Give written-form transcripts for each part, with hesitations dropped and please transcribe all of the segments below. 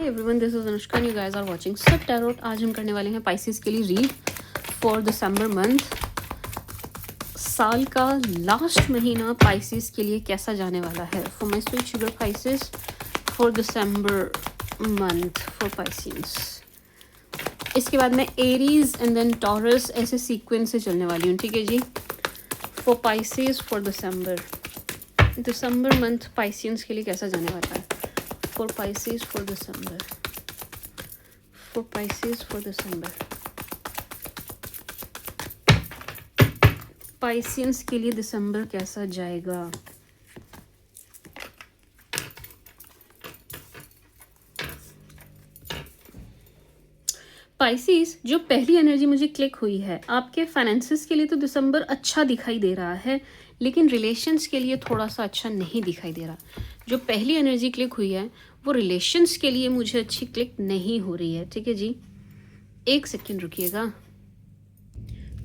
Everyone, this is Anushka and you guys are watching सब tarot. आज हम करने वाले हैं पाइसेस के लिए रीड फॉर दिसंबर मंथ। साल का लास्ट महीना पाइसेस के लिए कैसा जाने वाला है for my sweet sugar Pisces for December month for Pisces. इसके बाद मैं एरीज एंड देन टॉरस ऐसे सीक्वेंस से चलने वाली हूँ, ठीक है जी। For Pisces for December month Pisces के लिए कैसा जाने वाला है for Pisces for December. For Pisces for December. Pisces के लिए दिसंबर कैसा जाएगा? पाइसेस, जो पहली एनर्जी मुझे क्लिक हुई है, आपके फाइनेंसेस के लिए तो दिसंबर अच्छा दिखाई दे रहा है, लेकिन रिलेशंस के लिए थोड़ा सा अच्छा नहीं दिखाई दे रहा। जो पहली एनर्जी क्लिक हुई है वो रिलेशंस के लिए मुझे अच्छी क्लिक नहीं हो रही है, ठीक है जी। एक सेकेंड रुकिएगा,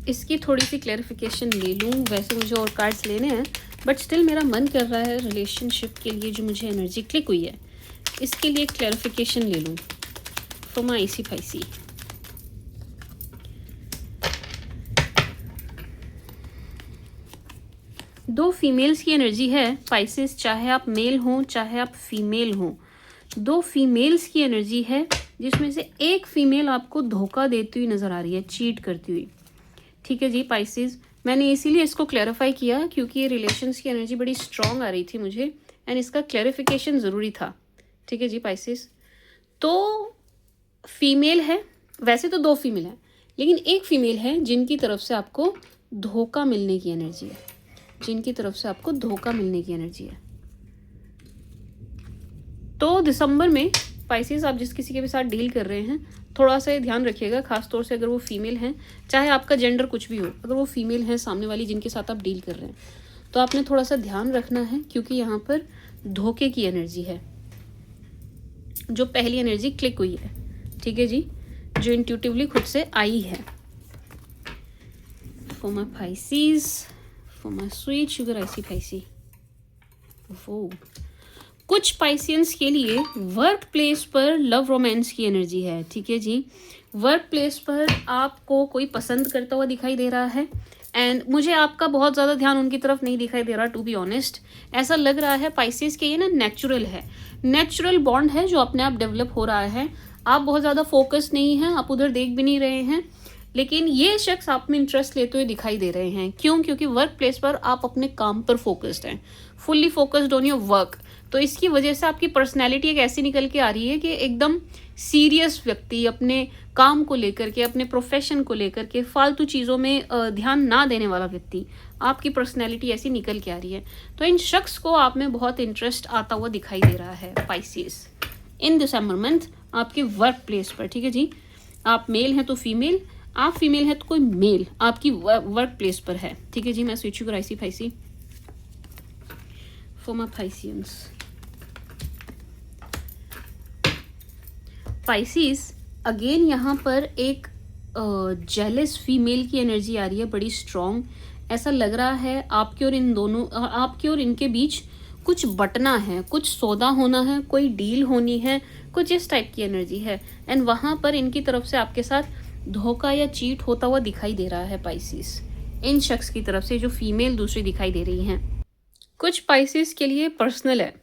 इसकी थोड़ी सी क्लैरिफिकेशन ले लूँ। वैसे मुझे और कार्ड्स लेने हैं बट स्टिल मेरा मन कर रहा है रिलेशनशिप के लिए जो मुझे एनर्जी क्लिक हुई है इसके लिए क्लैरिफिकेशन ले लूँ फॉर माय आईसी फाइसी। दो फीमेल्स की एनर्जी है पाइसेस, चाहे आप मेल हों चाहे आप फीमेल हों। दो फीमेल्स की एनर्जी है जिसमें से एक फीमेल आपको धोखा देती हुई नज़र आ रही है, चीट करती हुई, ठीक है जी पाइसेस। मैंने इसीलिए इसको क्लैरिफाई किया क्योंकि ये रिलेशंस की एनर्जी बड़ी स्ट्रॉन्ग आ रही थी मुझे एंड इसका क्लैरिफिकेशन ज़रूरी था, ठीक है जी पाइसेस। तो फीमेल है, वैसे तो दो फीमेल हैं लेकिन एक फीमेल है जिनकी तरफ से आपको धोखा मिलने की एनर्जी है, जिनकी तरफ से आपको धोखा मिलने की एनर्जी है। तो दिसंबर में पाइसेस, आप जिस किसी के भी साथ डील कर रहे हैं थोड़ा सा ध्यान रखिएगा, खासतौर से अगर वो फीमेल हैं, चाहे आपका जेंडर कुछ भी हो, अगर वो फीमेल हैं सामने वाली जिनके साथ आप डील कर रहे हैं तो आपने थोड़ा सा ध्यान रखना है क्योंकि यहाँ पर धोखे की एनर्जी है। जो पहली एनर्जी क्लिक हुई है, ठीक है जी, जो इंट्यूटिवली खुद से आई है। For my Pisces, for my sweet sugar icy Piscy. वो कुछ पाइसियंस के लिए वर्क प्लेस पर लव रोमांस की एनर्जी है, ठीक है जी। वर्क प्लेस पर आपको कोई पसंद करता हुआ दिखाई दे रहा है एंड मुझे आपका बहुत ज़्यादा ध्यान उनकी तरफ नहीं दिखाई दे रहा, टू बी ऑनेस्ट। ऐसा लग रहा है पाइसेस के ये ना नेचुरल है, नेचुरल बॉन्ड है जो अपने आप डेवलप हो रहा है। आप बहुत ज़्यादा फोकस नहीं हैं, आप उधर देख भी नहीं रहे हैं, लेकिन ये शख्स आप में इंटरेस्ट लेते हुए दिखाई दे रहे हैं। क्यों? क्योंकि वर्क प्लेस पर आप अपने काम पर फोकस्ड हैं, fully focused on your work. तो इसकी वजह से आपकी पर्सनैलिटी एक ऐसी निकल के आ रही है कि एकदम सीरियस व्यक्ति, अपने काम को लेकर के, अपने प्रोफेशन को लेकर के, फालतू चीज़ों में ध्यान ना देने वाला व्यक्ति, आपकी पर्सनैलिटी ऐसी निकल के आ रही है। तो इन शख्स को आप में बहुत इंटरेस्ट आता हुआ दिखाई दे रहा है पाइसेस इन दिसंबर मंथ आपके वर्क प्लेस पर, ठीक है जी। आप मेल हैं तो फीमेल, आप फीमेल हैं तो कोई मेल आपकी वर्क प्लेस पर है, ठीक है जी। मैं switch sugar icy Piscy for my Pisceans. Pisces again यहाँ पर एक जेलस फीमेल की एनर्जी आ रही है, बड़ी स्ट्रॉन्ग। ऐसा लग रहा है आपके और इन दोनों, आपके और इनके बीच कुछ बटना है, कुछ सौदा होना है, कोई डील होनी है, कुछ इस टाइप की एनर्जी है एंड वहाँ पर इनकी तरफ से आपके साथ धोखा या चीट होता हुआ दिखाई दे रहा है पाइसेस, इन शख्स की तरफ से जो फीमेल दूसरी दिखाई दे रही हैं। कुछ पाइसेस के लिए पर्सनल है,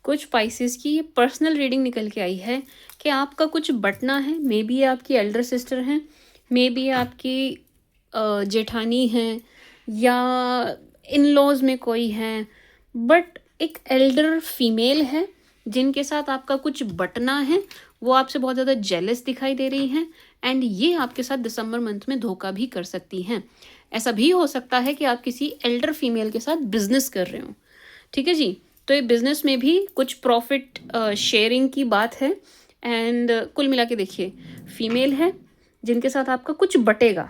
कुछ पाइसेस की ये पर्सनल रीडिंग निकल के आई है कि आपका कुछ बटना है। मे बी आपकी एल्डर सिस्टर हैं, मे बी आपकी जेठानी हैं या इन लॉज में कोई हैं, बट एक एल्डर फीमेल है जिनके साथ आपका कुछ बटना है। वो आपसे बहुत ज़्यादा जेलस दिखाई दे रही हैं एंड ये आपके साथ दिसंबर मंथ में धोखा भी कर सकती हैं। ऐसा भी हो सकता है कि आप किसी एल्डर फीमेल के साथ बिजनेस कर रहे हो, ठीक है जी। तो ये बिजनेस में भी कुछ प्रॉफिट शेयरिंग की बात है एंड कुल मिला के देखिए फीमेल है जिनके साथ आपका कुछ बटेगा।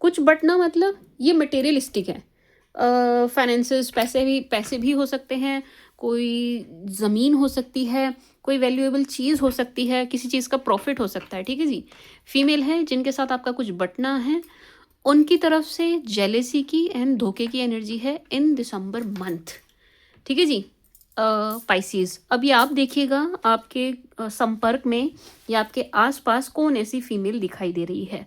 कुछ बटना मतलब ये मटेरियलिस्टिक है, फाइनेंसेस, पैसे भी हो सकते हैं, कोई ज़मीन हो सकती है, कोई वैल्यूएबल चीज़ हो सकती है, किसी चीज़ का प्रॉफिट हो सकता है, ठीक है जी। फीमेल है जिनके साथ आपका कुछ बटना है, उनकी तरफ से जेलेसी की एंड धोखे की एनर्जी है इन दिसंबर मंथ, ठीक है जी। पाइसेस, अभी आप देखिएगा आपके संपर्क में या आपके आसपास कौन ऐसी फीमेल दिखाई दे रही है।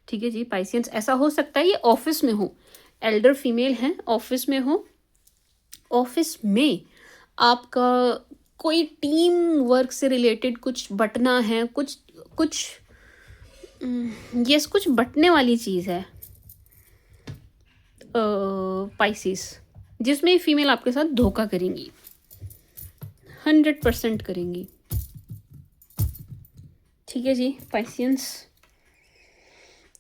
ठीक है जी पाइसियंस, ऐसा हो सकता है ये ऑफिस में हो, एल्डर फीमेल हैं, ऑफिस में हो, ऑफिस में आपका कोई टीम वर्क से रिलेटेड कुछ बटना है, कुछ कुछ यस कुछ बटने वाली चीज़ है पाइसिस, जिसमें फीमेल आपके साथ धोखा करेंगी, 100% करेंगी। ठीक है जी पाइसियंस,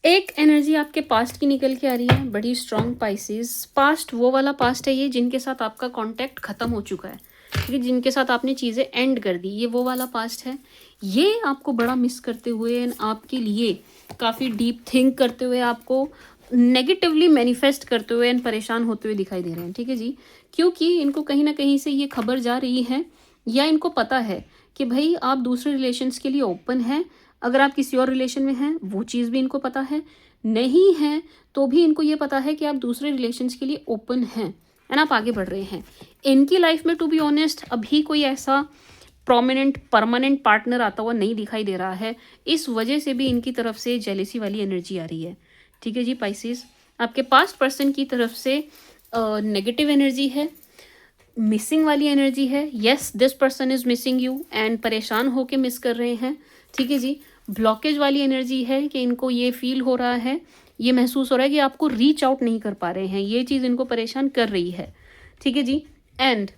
एक एनर्जी आपके पास्ट की निकल के आ रही है, बड़ी स्ट्रॉन्ग पाइसिस। पास्ट वो वाला पास्ट है ये जिनके साथ आपका कांटेक्ट ख़त्म हो चुका है, ठीक है, जिनके साथ आपने चीज़ें एंड कर दी, ये वो वाला पास्ट है। ये आपको बड़ा मिस करते हुए, आपके लिए काफ़ी डीप थिंक करते हुए, आपको नेगेटिवली मैनिफेस्ट करते हुए एंड परेशान होते हुए दिखाई दे रहे हैं। ठीक है जी, क्योंकि इनको कहीं ना कहीं से ये खबर जा रही है या इनको पता है कि भाई आप दूसरे रिलेशंस के लिए ओपन हैं। अगर आप किसी और रिलेशन में हैं वो चीज़ भी इनको पता है, नहीं है तो भी इनको ये पता है कि आप दूसरे रिलेशंस के लिए ओपन हैं एंड आप आगे बढ़ रहे हैं। इनकी लाइफ में टू बी ऑनेस्ट अभी कोई ऐसा प्रोमिनेंट परमानेंट पार्टनर आता हुआ नहीं दिखाई दे रहा है, इस वजह से भी इनकी तरफ से जेलेसी वाली एनर्जी आ रही है। ठीक है जी पाइसेस, आपके पास्ट पर्सन की तरफ से नेगेटिव एनर्जी है, मिसिंग वाली एनर्जी है। Yes this person is missing you and परेशान होके मिस कर रहे हैं। ठीक है जी, ब्लॉकेज वाली एनर्जी है कि इनको ये फील हो रहा है, ये महसूस हो रहा है कि आपको रीच आउट नहीं कर पा रहे हैं, ये चीज़ इनको परेशान कर रही है। ठीक है जी, एंड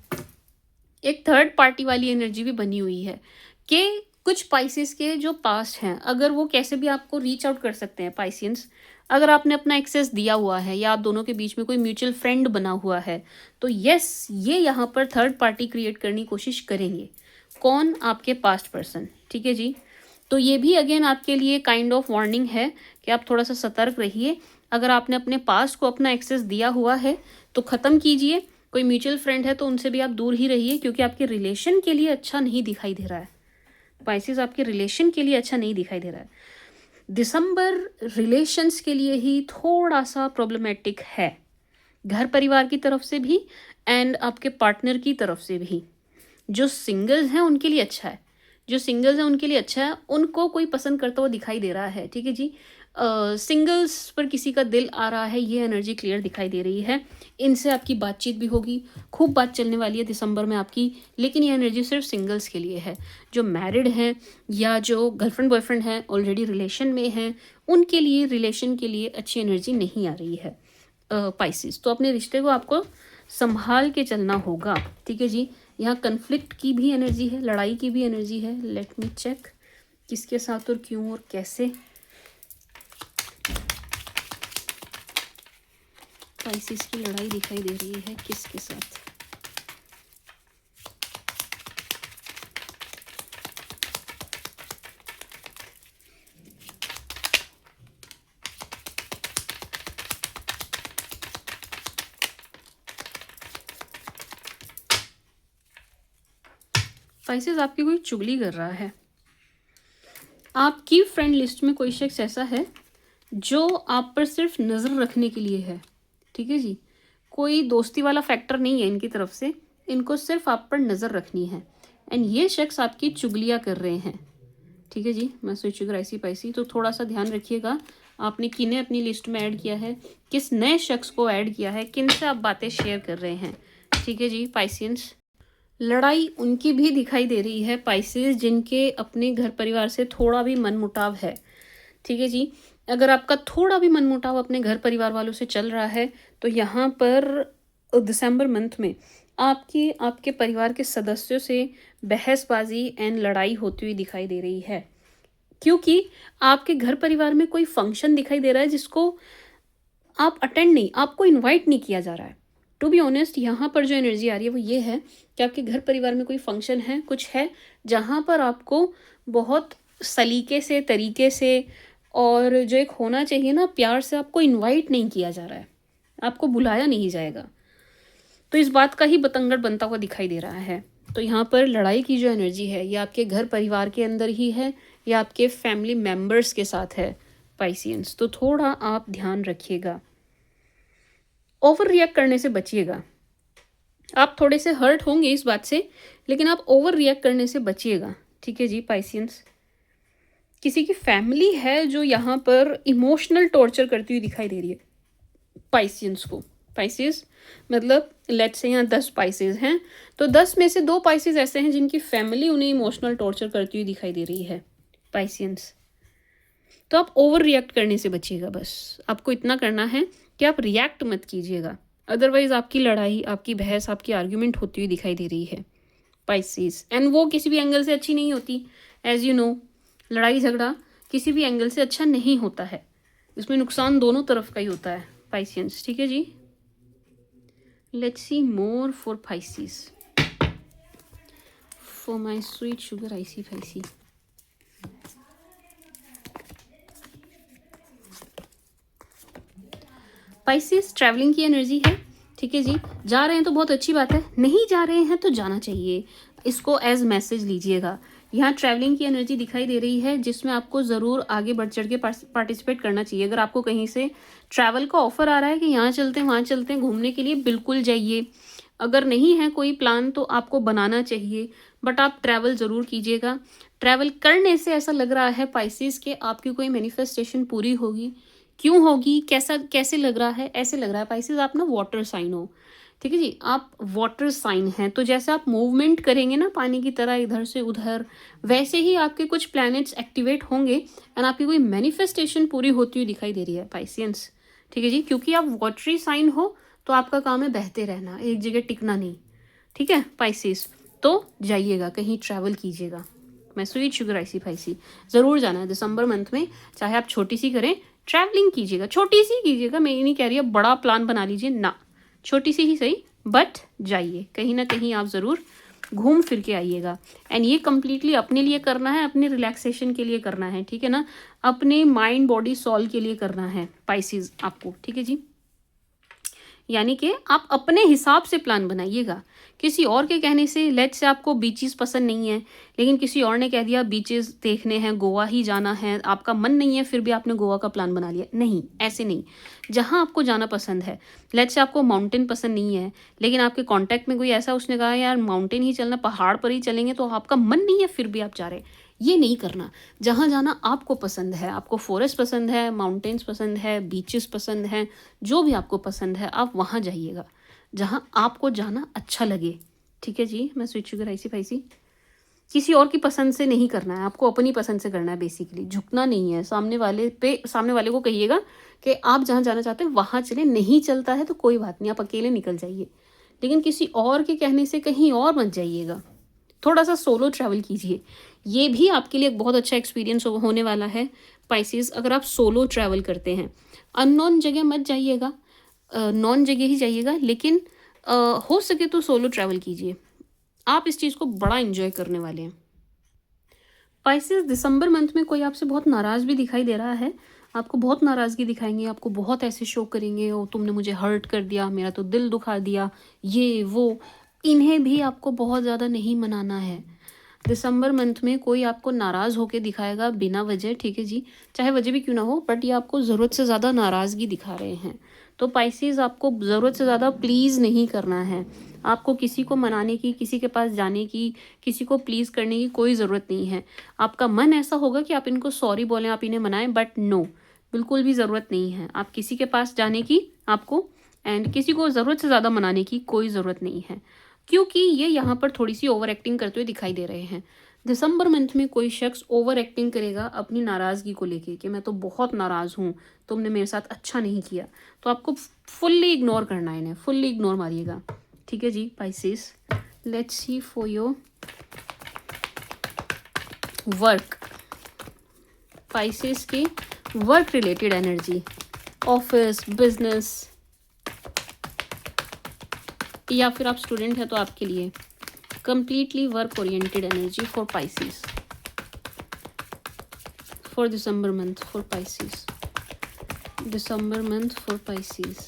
एक थर्ड पार्टी वाली एनर्जी भी बनी हुई है कि कुछ पाइसेस के जो पास्ट हैं अगर वो कैसे भी आपको रीच आउट कर सकते हैं पाइसियंस, अगर आपने अपना एक्सेस दिया हुआ है या आप दोनों के बीच में कोई म्यूचुअल फ्रेंड बना हुआ है तो यस ये यहाँ पर थर्ड पार्टी क्रिएट करने की कोशिश करेंगे। कौन? आपके पास्ट पर्सन। ठीक है जी, तो ये भी अगेन आपके लिए काइंड ऑफ वार्निंग है कि आप थोड़ा सा सतर्क रहिए। अगर आपने अपने पास्ट को अपना एक्सेस दिया हुआ है तो ख़त्म कीजिए, कोई म्यूचुअल फ्रेंड है तो उनसे भी आप दूर ही रहिए, क्योंकि आपके रिलेशन के लिए अच्छा नहीं दिखाई दे रहा है पाइसेस, आपके रिलेशन के लिए अच्छा नहीं दिखाई दे रहा है। दिसंबर रिलेशंस के लिए ही थोड़ा सा प्रॉब्लमेटिक है, घर परिवार की तरफ से भी एंड आपके पार्टनर की तरफ से भी। जो सिंगल्स हैं उनके लिए अच्छा है, जो सिंगल्स हैं उनके लिए अच्छा है, उनको कोई पसंद करता हुआ दिखाई दे रहा है। ठीक है जी, सिंगल्स पर किसी का दिल आ रहा है, ये एनर्जी क्लियर दिखाई दे रही है। इनसे आपकी बातचीत भी होगी, खूब बात चलने वाली है दिसंबर में आपकी, लेकिन ये एनर्जी सिर्फ सिंगल्स के लिए है। जो मैरिड हैं या जो गर्लफ्रेंड बॉयफ्रेंड हैं ऑलरेडी रिलेशन में हैं, उनके लिए रिलेशन के लिए अच्छी एनर्जी नहीं आ रही है पाइसेस। तो अपने रिश्ते को आपको संभाल के चलना होगा। ठीक है जी, यहाँ कन्फ्लिक्ट की भी एनर्जी है, लड़ाई की भी एनर्जी है। लेट मी चेक किसके साथ और क्यों और कैसे। पाइसेस की लड़ाई दिखाई दे रही है किसके साथ? पाइसेस आपकी कोई चुगली कर रहा है, आपकी फ्रेंड लिस्ट में कोई शख्स ऐसा है जो आप पर सिर्फ नज़र रखने के लिए है। ठीक है जी, कोई दोस्ती वाला फैक्टर नहीं है इनकी तरफ से, इनको सिर्फ आप पर नज़र रखनी है एंड ये शख्स आपकी चुगलियाँ कर रहे हैं। ठीक है जी, मैं स्विच राइसी पाइसी, तो थोड़ा सा ध्यान रखिएगा आपने किन्हें अपनी लिस्ट में ऐड किया है, किस नए शख्स को ऐड किया है, किन से आप बातें शेयर कर रहे हैं। ठीक है जी पाइसियंस, लड़ाई उनकी भी दिखाई दे रही है पाइसेस जिनके अपने घर परिवार से थोड़ा भी मनमुटाव है। ठीक है जी, अगर आपका थोड़ा भी मनमुटाव अपने घर परिवार वालों से चल रहा है तो यहाँ पर दिसंबर मंथ में आपके परिवार के सदस्यों से बहसबाजी एंड लड़ाई होती हुई दिखाई दे रही है, क्योंकि आपके घर परिवार में कोई फंक्शन दिखाई दे रहा है जिसको आप अटेंड नहीं, आपको इनवाइट नहीं किया जा रहा है। टू बी ऑनेस्ट यहाँ पर जो एनर्जी आ रही है वो ये है कि आपके घर परिवार में कोई फंक्शन है, कुछ है जहाँ पर आपको बहुत सलीके से, तरीके से और जो एक होना चाहिए ना प्यार से, आपको इनवाइट नहीं किया जा रहा है, आपको बुलाया नहीं जाएगा। तो इस बात का ही बतंगड़ बनता हुआ दिखाई दे रहा है। तो यहाँ पर लड़ाई की जो एनर्जी है ये आपके घर परिवार के अंदर ही है या आपके फैमिली मेम्बर्स के साथ है पाइसियंस, तो थोड़ा आप ध्यान रखिएगा, ओवर रिएक्ट करने से बचिएगा। आप थोड़े से हर्ट होंगे इस बात से, लेकिन आप ओवर रिएक्ट करने से बचिएगा, ठीक है जी पाइसियंस। किसी की फैमिली है जो यहाँ पर इमोशनल टॉर्चर करती हुई दिखाई दे रही है पाइसियंस को। पाइसिस मतलब लेट्स से यहाँ 10 पाइसिस हैं, तो 10 में से 2 पाइसिस ऐसे हैं जिनकी फैमिली उन्हें इमोशनल टॉर्चर करती हुई दिखाई दे रही है पाइसियंस। तो आप ओवर रिएक्ट करने से बचिएगा, बस आपको इतना करना है कि आप रिएक्ट मत कीजिएगा, अदरवाइज आपकी लड़ाई, आपकी बहस, आपकी आर्ग्यूमेंट होती हुई दिखाई दे रही है पाइसिस। एंड वो किसी भी एंगल से अच्छी नहीं होती, एज यू नो। लड़ाई झगड़ा किसी भी एंगल से अच्छा नहीं होता है, इसमें नुकसान दोनों तरफ का ही होता है पाइसियंस, ठीक है जी। Let's see more for Pisces, for my sweet sugar icy Piscy. Pisces travelling की एनर्जी है, ठीक है जी। जा रहे हैं तो बहुत अच्छी बात है, नहीं जा रहे हैं तो जाना चाहिए, इसको एज मैसेज लीजिएगा। यहाँ ट्रैवलिंग की एनर्जी दिखाई दे रही है जिसमें आपको ज़रूर आगे बढ़ चढ़ के पार्टिसिपेट करना चाहिए। अगर आपको कहीं से ट्रैवल का ऑफर आ रहा है कि यहाँ चलते हैं वहाँ चलते हैं घूमने के लिए, बिल्कुल जाइए। अगर नहीं है कोई प्लान तो आपको बनाना चाहिए, बट आप ट्रैवल ज़रूर कीजिएगा। ट्रैवल करने से ऐसा लग रहा है पाइसिस के आपकी कोई मैनिफेस्टेशन पूरी होगी। क्यों होगी, कैसा कैसे लग रहा है, ऐसे लग रहा है पाइसिस आप ना वाटर साइन हो, ठीक है जी। आप वाटर साइन हैं, तो जैसे आप मूवमेंट करेंगे ना पानी की तरह इधर से उधर, वैसे ही आपके कुछ प्लैनेट्स एक्टिवेट होंगे एंड आपकी कोई मैनिफेस्टेशन पूरी होती हुई दिखाई दे रही है पाइसियंस, ठीक है जी। क्योंकि आप वाटरी साइन हो तो आपका काम है बहते रहना, एक जगह टिकना नहीं, ठीक है पाइसिस। तो जाइएगा कहीं, ट्रैवल कीजिएगा। मैं स्वीट शुगर आईसी पाइसी, ज़रूर जाना है दिसंबर मंथ में, चाहे आप छोटी सी करें, ट्रैवलिंग कीजिएगा, छोटी सी कीजिएगा। मैं ये नहीं कह रही अब बड़ा प्लान बना लीजिए ना, छोटी सी ही सही, बट जाइए कहीं ना कहीं, आप ज़रूर घूम फिर के आइएगा। एंड ये कम्प्लीटली अपने लिए करना है, अपने रिलैक्सेशन के लिए करना है, ठीक है ना, अपने माइंड बॉडी सोल के लिए करना है पाइसिस आपको, ठीक है जी। यानी कि आप अपने हिसाब से प्लान बनाइएगा, किसी और के कहने से। लेट्स से आपको बीचेस पसंद नहीं है, लेकिन किसी और ने कह दिया बीचेस देखने हैं, गोवा ही जाना है, आपका मन नहीं है, फिर भी आपने गोवा का प्लान बना लिया, नहीं, ऐसे नहीं। जहाँ आपको जाना पसंद है, लेट्स से आपको माउंटेन पसंद नहीं है, लेकिन आपके कॉन्टैक्ट में कोई ऐसा, उसने कहा यार माउंटेन ही चलना, पहाड़ पर ही चलेंगे, तो आपका मन नहीं है फिर भी आप जा रहे, ये नहीं करना। जहाँ जाना आपको पसंद है, आपको फॉरेस्ट पसंद है, माउंटेन्स पसंद है, बीचेस पसंद हैं, जो भी आपको पसंद है आप वहाँ जाइएगा जहाँ आपको जाना अच्छा लगे, ठीक है जी। मैं स्वीट शुगर आईसी फाइसी, किसी और की पसंद से नहीं करना है, आपको अपनी पसंद से करना है, बेसिकली झुकना नहीं है। सामने वाले को कहिएगा कि आप जहाँ जाना चाहते हैं वहाँ चले, नहीं चलता है तो कोई बात नहीं, आप अकेले निकल जाइए, लेकिन किसी और के कहने से कहीं और मत जाइएगा। थोड़ा सा सोलो ट्रैवल कीजिए, ये भी आपके लिए एक बहुत अच्छा एक्सपीरियंस होने वाला है पाइसिस। अगर आप सोलो ट्रैवल करते हैं, अननोन जगह मत जाइएगा, नॉन जगह ही जाइएगा, लेकिन हो सके तो सोलो ट्रैवल कीजिए, आप इस चीज़ को बड़ा इन्जॉय करने वाले हैं पाइसिस। दिसंबर मंथ में कोई आपसे बहुत नाराज़ भी दिखाई दे रहा है, आपको बहुत नाराज़गी दिखाएंगे, आपको बहुत ऐसे शो करेंगे, ओ तुमने मुझे हर्ट कर दिया, मेरा तो दिल दुखा दिया, ये वो। इन्हें भी आपको बहुत ज़्यादा नहीं मनाना है। दिसंबर मंथ में कोई आपको नाराज़ होके दिखाएगा बिना वजह, ठीक है जी, चाहे वजह भी क्यों ना हो, बट ये आपको ज़रूरत से ज़्यादा नाराज़गी दिखा रहे हैं। तो पाइसिस आपको ज़रूरत से ज़्यादा प्लीज़ नहीं करना है, आपको किसी को मनाने की, किसी के पास जाने की, किसी को प्लीज़ करने की कोई ज़रूरत नहीं है। आपका मन ऐसा होगा कि आप इनको सॉरी बोलें, आप इन्हें मनाएं, बट नो, बिल्कुल भी ज़रूरत नहीं है आप किसी के पास जाने की आपको, एंड किसी को ज़रूरत से ज़्यादा मनाने की कोई ज़रूरत नहीं है, क्योंकि ये यहाँ पर थोड़ी सी ओवर एक्टिंग करते हुए दिखाई दे रहे हैं। दिसंबर मंथ में कोई शख्स ओवर एक्टिंग करेगा अपनी नाराज़गी को लेके कि मैं तो बहुत नाराज़ हूँ, तुमने मेरे साथ अच्छा नहीं किया, तो आपको फुल्ली इग्नोर करना है, इन्हें फुल्ली इग्नोर मारिएगा, ठीक है जी Pisces. Let's see for your work, Pisces की work related energy, office, business, या फिर आप स्टूडेंट हैं तो आपके लिए completely work oriented energy for Pisces for December month for Pisces, December month for Pisces।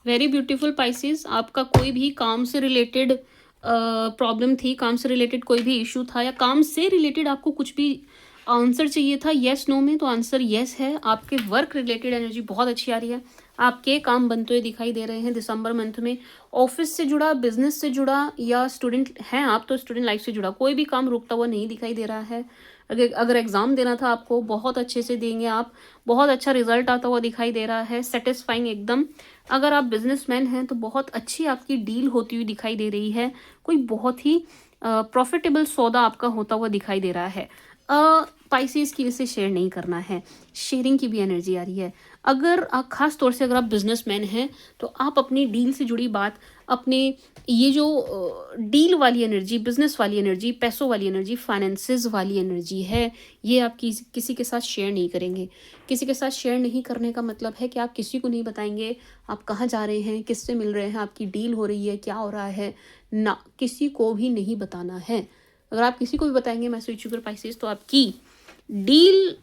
Very beautiful Pisces, आपका कोई भी काम से रिलेटेड प्रॉब्लम थी, काम से रिलेटेड कोई भी इशू था या काम से रिलेटेड आपको कुछ भी आंसर चाहिए था येस नो में, तो आंसर येस है। आपके वर्क रिलेटेड एनर्जी बहुत अच्छी आ रही है, आपके काम बनते हुए दिखाई दे रहे हैं दिसंबर मंथ में। ऑफिस से जुड़ा, बिजनेस से जुड़ा या स्टूडेंट हैं आप तो स्टूडेंट लाइफ से जुड़ा कोई भी काम रुकता हुआ नहीं दिखाई दे रहा है। अगर एग्ज़ाम देना था आपको, बहुत अच्छे से देंगे आप, बहुत अच्छा रिजल्ट आता हुआ दिखाई दे रहा है, सेटिस्फाइंग एकदम। अगर आप बिजनेसमैन हैं तो बहुत अच्छी आपकी डील होती हुई दिखाई दे रही है, कोई बहुत ही प्रॉफिटेबल सौदा आपका होता हुआ दिखाई दे रहा है। स्पाइसेस की वजह से शेयर नहीं करना है, शेयरिंग की भी एनर्जी आ रही है। अगर आप खास तौर से अगर आप बिजनेसमैन हैं तो आप अपनी डील से जुड़ी बात, अपने ये जो डील वाली एनर्जी, बिजनेस वाली एनर्जी, पैसों वाली एनर्जी, फाइनेंसेस वाली एनर्जी है, ये आप किसी के साथ शेयर नहीं करेंगे। किसी के साथ शेयर नहीं करने का मतलब है कि आप किसी को नहीं बताएंगे आप कहाँ जा रहे हैं, किससे मिल रहे हैं, आपकी डील हो रही है, क्या हो रहा है ना, किसी को भी नहीं बताना है। अगर आप किसी को भी बताएंगे मैं स्विच शुगर पाइसेस, तो आपकी डील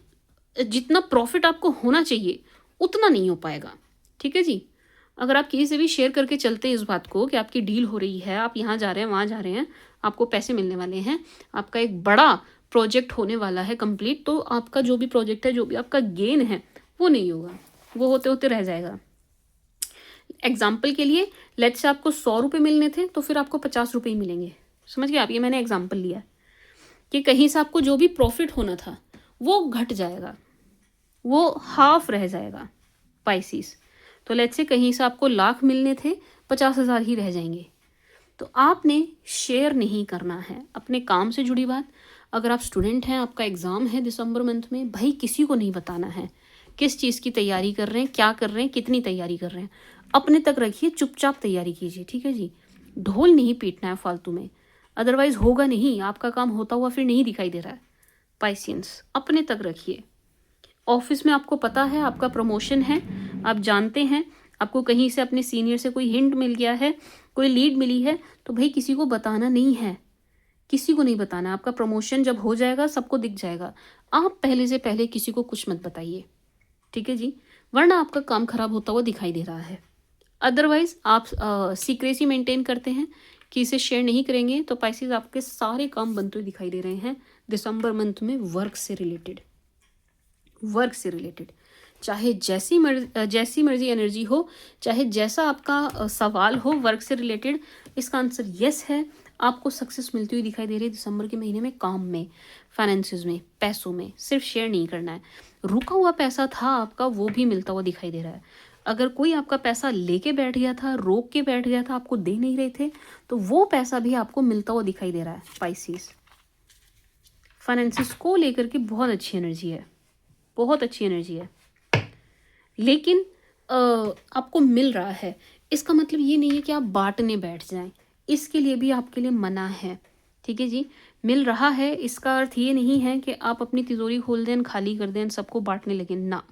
जितना प्रॉफिट आपको होना चाहिए उतना नहीं हो पाएगा। ठीक है जी। अगर आप किसी से भी शेयर करके चलते हैं इस बात को कि आपकी डील हो रही है, आप यहाँ जा रहे हैं, वहाँ जा रहे हैं, आपको पैसे मिलने वाले हैं, आपका एक बड़ा प्रोजेक्ट होने वाला है कंप्लीट, तो आपका जो भी प्रोजेक्ट है, जो भी आपका गेन है वो नहीं होगा, वो होते होते रह जाएगा। एग्जाम्पल के लिए लेट्स से आपको 100 रुपये मिलने थे तो फिर आपको 50 रुपये ही मिलेंगे। समझ गए आप, ये मैंने एग्जाम्पल लिया कि कहीं से आपको जो भी प्रॉफिट होना था वो घट जाएगा, वो हाफ रह जाएगा पाइसिस। तो लेट्स से कहीं से आपको लाख मिलने थे, 50,000 ही रह जाएंगे। तो आपने शेयर नहीं करना है अपने काम से जुड़ी बात। अगर आप स्टूडेंट हैं, आपका एग्ज़ाम है दिसंबर मंथ में, भाई किसी को नहीं बताना है किस चीज़ की तैयारी कर रहे हैं, क्या कर रहे हैं, कितनी तैयारी कर रहे हैं, अपने तक रखिए, चुपचाप तैयारी कीजिए। ठीक है जी, ढोल नहीं पीटना है फालतू में, अदरवाइज होगा नहीं, आपका काम होता हुआ फिर नहीं दिखाई दे रहा है। पाइसियंस अपने तक रखिए। ऑफिस में आपको पता है आपका प्रमोशन है, आप जानते हैं, आपको कहीं से अपने सीनियर से कोई हिंट मिल गया है, कोई लीड मिली है, तो भाई किसी को बताना नहीं है, किसी को नहीं बताना। आपका प्रमोशन जब हो जाएगा सबको दिख जाएगा, आप पहले से पहले किसी को कुछ मत बताइए। ठीक है जी, वरना आपका काम खराब होता हुआ दिखाई दे रहा है। अदरवाइज आप सीक्रेसी मेंटेन करते हैं कि इसे शेयर नहीं करेंगे, तो पाइसेस आपके सारे काम बनते हुए दिखाई दे रहे हैं दिसंबर मंथ में। वर्क से रिलेटेड, वर्क से रिलेटेड चाहे जैसी मर्जी एनर्जी हो, चाहे जैसा आपका सवाल हो वर्क से रिलेटेड, इसका आंसर यस है। आपको सक्सेस मिलती हुई दिखाई दे रही है दिसंबर के महीने में, काम में, फाइनेंसेस में, पैसों में। सिर्फ शेयर नहीं करना है, रुका हुआ पैसा था आपका वो भी मिलता हुआ दिखाई दे रहा है। अगर कोई आपका पैसा लेके बैठ गया था, रोक के बैठ गया था, आपको दे नहीं रहे थे, तो वो पैसा भी आपको मिलता हुआ दिखाई दे रहा है। पाइसिस फाइनेंसिस को लेकर के बहुत अच्छी एनर्जी है, बहुत अच्छी एनर्जी है, लेकिन आपको मिल रहा है, इसका मतलब ये नहीं है कि आप बांटने बैठ जाएं, इसके लिए भी आपके लिए मना है। ठीक है जी, मिल रहा है इसका अर्थ ये नहीं है कि आप अपनी तिजोरी खोल दें, खाली कर दें, सबको बांटने लगे ना।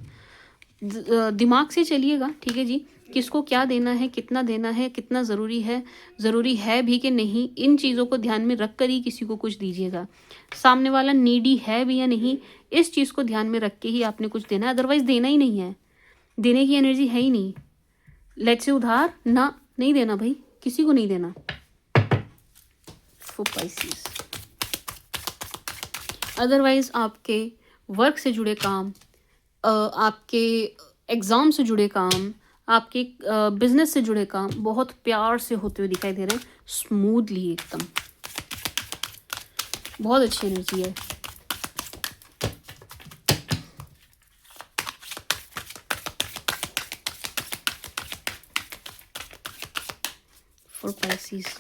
दिमाग से चलिएगा। ठीक है जी, किसको क्या देना है, कितना देना है, कितना ज़रूरी है भी कि नहीं, इन चीज़ों को ध्यान में रख कर ही किसी को कुछ दीजिएगा। सामने वाला नीडी है भी या नहीं, इस चीज़ को ध्यान में रख के ही आपने कुछ देना है, अदरवाइज देना ही नहीं है, देने की एनर्जी है ही नहीं। लेट्स से उधार ना, नहीं देना भाई, किसी को नहीं देना। फॉर पाइसेस अदरवाइज आपके वर्क से जुड़े काम, आपके एग्ज़ाम से जुड़े काम, आपके बिजनेस से जुड़े काम बहुत प्यार से होते हुए दिखाई दे रहे हैं, स्मूथली एकदम, बहुत अच्छी एनर्जी है। फॉर पाइसेस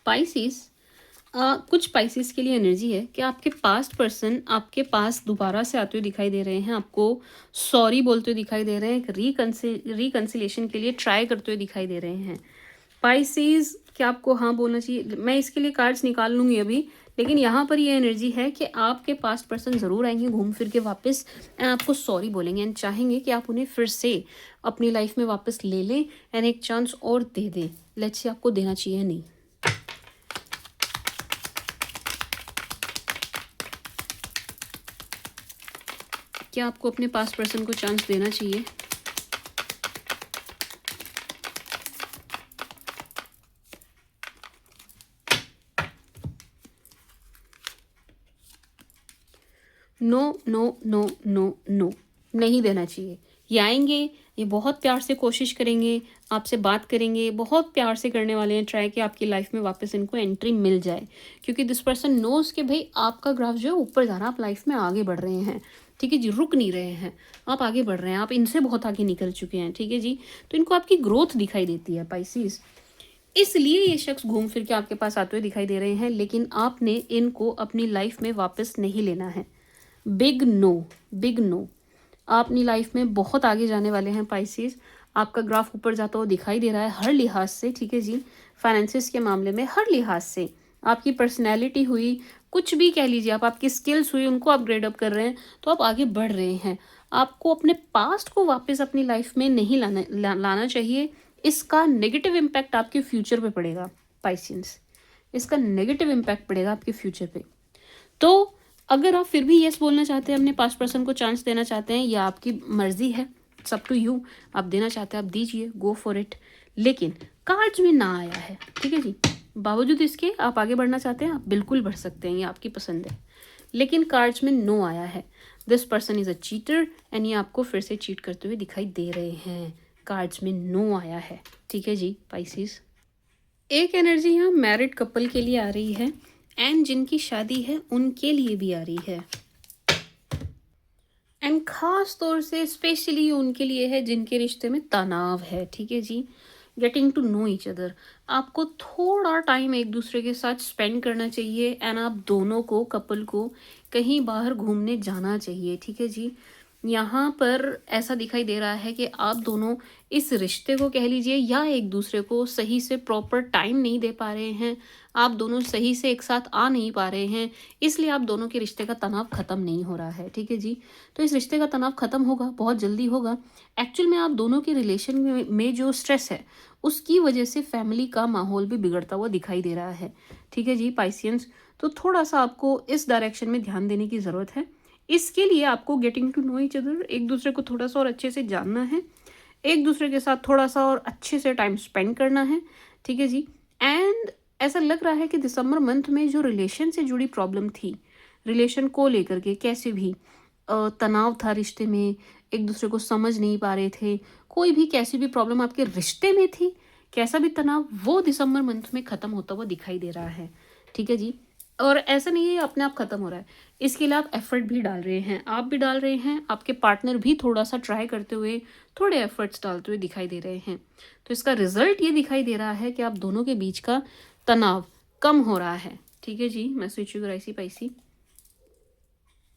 पाइसेस कुछ पाइसेस के लिए एनर्जी है कि आपके पास्ट पर्सन आपके पास दोबारा से आते हुए दिखाई दे रहे हैं, आपको सॉरी बोलते हुए दिखाई दे रहे हैं, एक रिकन्सिलेशन के लिए ट्राई करते हुए दिखाई दे रहे हैं। पाइसेस क्या आपको हाँ बोलना चाहिए, मैं इसके लिए कार्ड्स निकाल लूँगी अभी, लेकिन यहाँ पर ये एनर्जी है कि आपके पास्ट पर्सन ज़रूर आएंगे घूम फिर के वापस, एंड आपको सॉरी बोलेंगे एंड चाहेंगे कि आप उन्हें फिर से अपनी लाइफ में वापस ले लें एंड एक चांस और दे दें। लेट्स से आपको देना चाहिए नहीं, क्या आपको अपने पास्ट पर्सन को चांस देना चाहिए? No no no no no, नहीं देना चाहिए। ये आएंगे, ये बहुत प्यार से कोशिश करेंगे, आपसे बात करेंगे, बहुत प्यार से करने वाले हैं ट्राई कि आपकी लाइफ में वापस इनको एंट्री मिल जाए, क्योंकि दिस पर्सन नोज कि भाई आपका ग्राफ जो है ऊपर जा रहा है, आप लाइफ में आगे बढ़ रहे हैं, ठीक है जी, रुक नहीं रहे हैं, आप आगे बढ़ रहे हैं, आप इनसे बहुत आगे निकल चुके हैं, ठीक है जी। तो इनको आपकी ग्रोथ दिखाई देती है पाइसेस, इसलिए ये शख्स घूम फिर के आपके पास आते हुए दिखाई दे रहे हैं, लेकिन आपने इनको अपनी लाइफ में वापस नहीं लेना है। Big no, big no. आप अपनी लाइफ में बहुत आगे जाने वाले हैं पाइसेस, आपका ग्राफ ऊपर जाता हुआ दिखाई दे रहा है हर लिहाज से, ठीक है जी। फाइनेंसिस के मामले में हर लिहाज से, आपकी पर्सनैलिटी हुई, कुछ भी कह लीजिए आप, आपकी स्किल्स हुई, उनको अपग्रेड अप कर रहे हैं, तो आप आगे बढ़ रहे हैं। आपको अपने पास्ट को वापस अपनी लाइफ में नहीं लाना चाहिए। इसका नेगेटिव इम्पैक्ट आपके फ्यूचर पे पड़ेगा पाइसेंस, इसका नेगेटिव इम्पैक्ट पड़ेगा आपके फ्यूचर पे। तो अगर आप फिर भी यस बोलना चाहते हैं, अपने पास्ट पर्सन को चांस देना चाहते हैं, या आपकी मर्जी है, इट्स अप टू यू, आप देना चाहते हैं आप दीजिए, गो फॉर इट। लेकिन कार्ड्स में ना आया है, ठीक है जी, बावजूद इसके आप आगे बढ़ना चाहते हैं, आप बिल्कुल बढ़ सकते हैं, ये आपकी पसंद है, लेकिन कार्ड्स में नो आया है। This person is a cheater and ये आपको फिर से चीट करते हुए दिखाई दे रहे हैं, कार्ड्स में नो आया है, ठीक है जी पाइसेस। एक एनर्जी यहाँ मैरिड कपल के लिए आ रही है, एंड जिनकी शादी है उनके लिए भी आ रही है, एंड खास तौर से स्पेशली उनके लिए है जिनके रिश्ते में तनाव है, ठीक है जी। Getting to know each other, आपको थोड़ा टाइम एक दूसरे के साथ स्पेंड करना चाहिए, एंड आप दोनों को, कपल को कहीं बाहर घूमने जाना चाहिए, ठीक है जी। यहाँ पर ऐसा दिखाई दे रहा है कि आप दोनों इस रिश्ते को कह लीजिए या एक दूसरे को सही से प्रॉपर टाइम नहीं दे पा रहे हैं, आप दोनों सही से एक साथ आ नहीं पा रहे हैं, इसलिए आप दोनों के रिश्ते का तनाव ख़त्म नहीं हो रहा है, ठीक है जी। तो इस रिश्ते का तनाव ख़त्म होगा, बहुत जल्दी होगा। एक्चुअल में आप दोनों के रिलेशन में जो स्ट्रेस है उसकी वजह से फैमिली का माहौल भी बिगड़ता हुआ दिखाई दे रहा है, ठीक है जी पाइसियंस। तो थोड़ा सा आपको इस डायरेक्शन में ध्यान देने की ज़रूरत है। इसके लिए आपको getting to know each other, एक दूसरे को थोड़ा सा और अच्छे से जानना है, एक दूसरे के साथ थोड़ा सा और अच्छे से टाइम स्पेंड करना है, ठीक है जी। एंड ऐसा लग रहा है कि दिसंबर मंथ में जो रिलेशन से जुड़ी प्रॉब्लम थी, रिलेशन को लेकर के कैसे भी तनाव था रिश्ते में, एक दूसरे को समझ नहीं पा रहे थे, कोई भी कैसी भी प्रॉब्लम आपके रिश्ते में थी, कैसा भी तनाव, वो दिसंबर मंथ में ख़त्म होता हुआ दिखाई दे रहा है, ठीक है जी। और ऐसा नहीं है अपने आप ख़त्म हो रहा है, इसके लिए आप एफर्ट भी डाल रहे हैं, आप भी डाल रहे हैं, आपके पार्टनर भी थोड़ा सा ट्राई करते हुए, थोड़े एफर्ट्स डालते हुए दिखाई दे रहे हैं। तो इसका रिजल्ट ये दिखाई दे रहा है कि आप दोनों के बीच का तनाव कम हो रहा है, ठीक है जी। मैं स्विच राइसी पाइसी,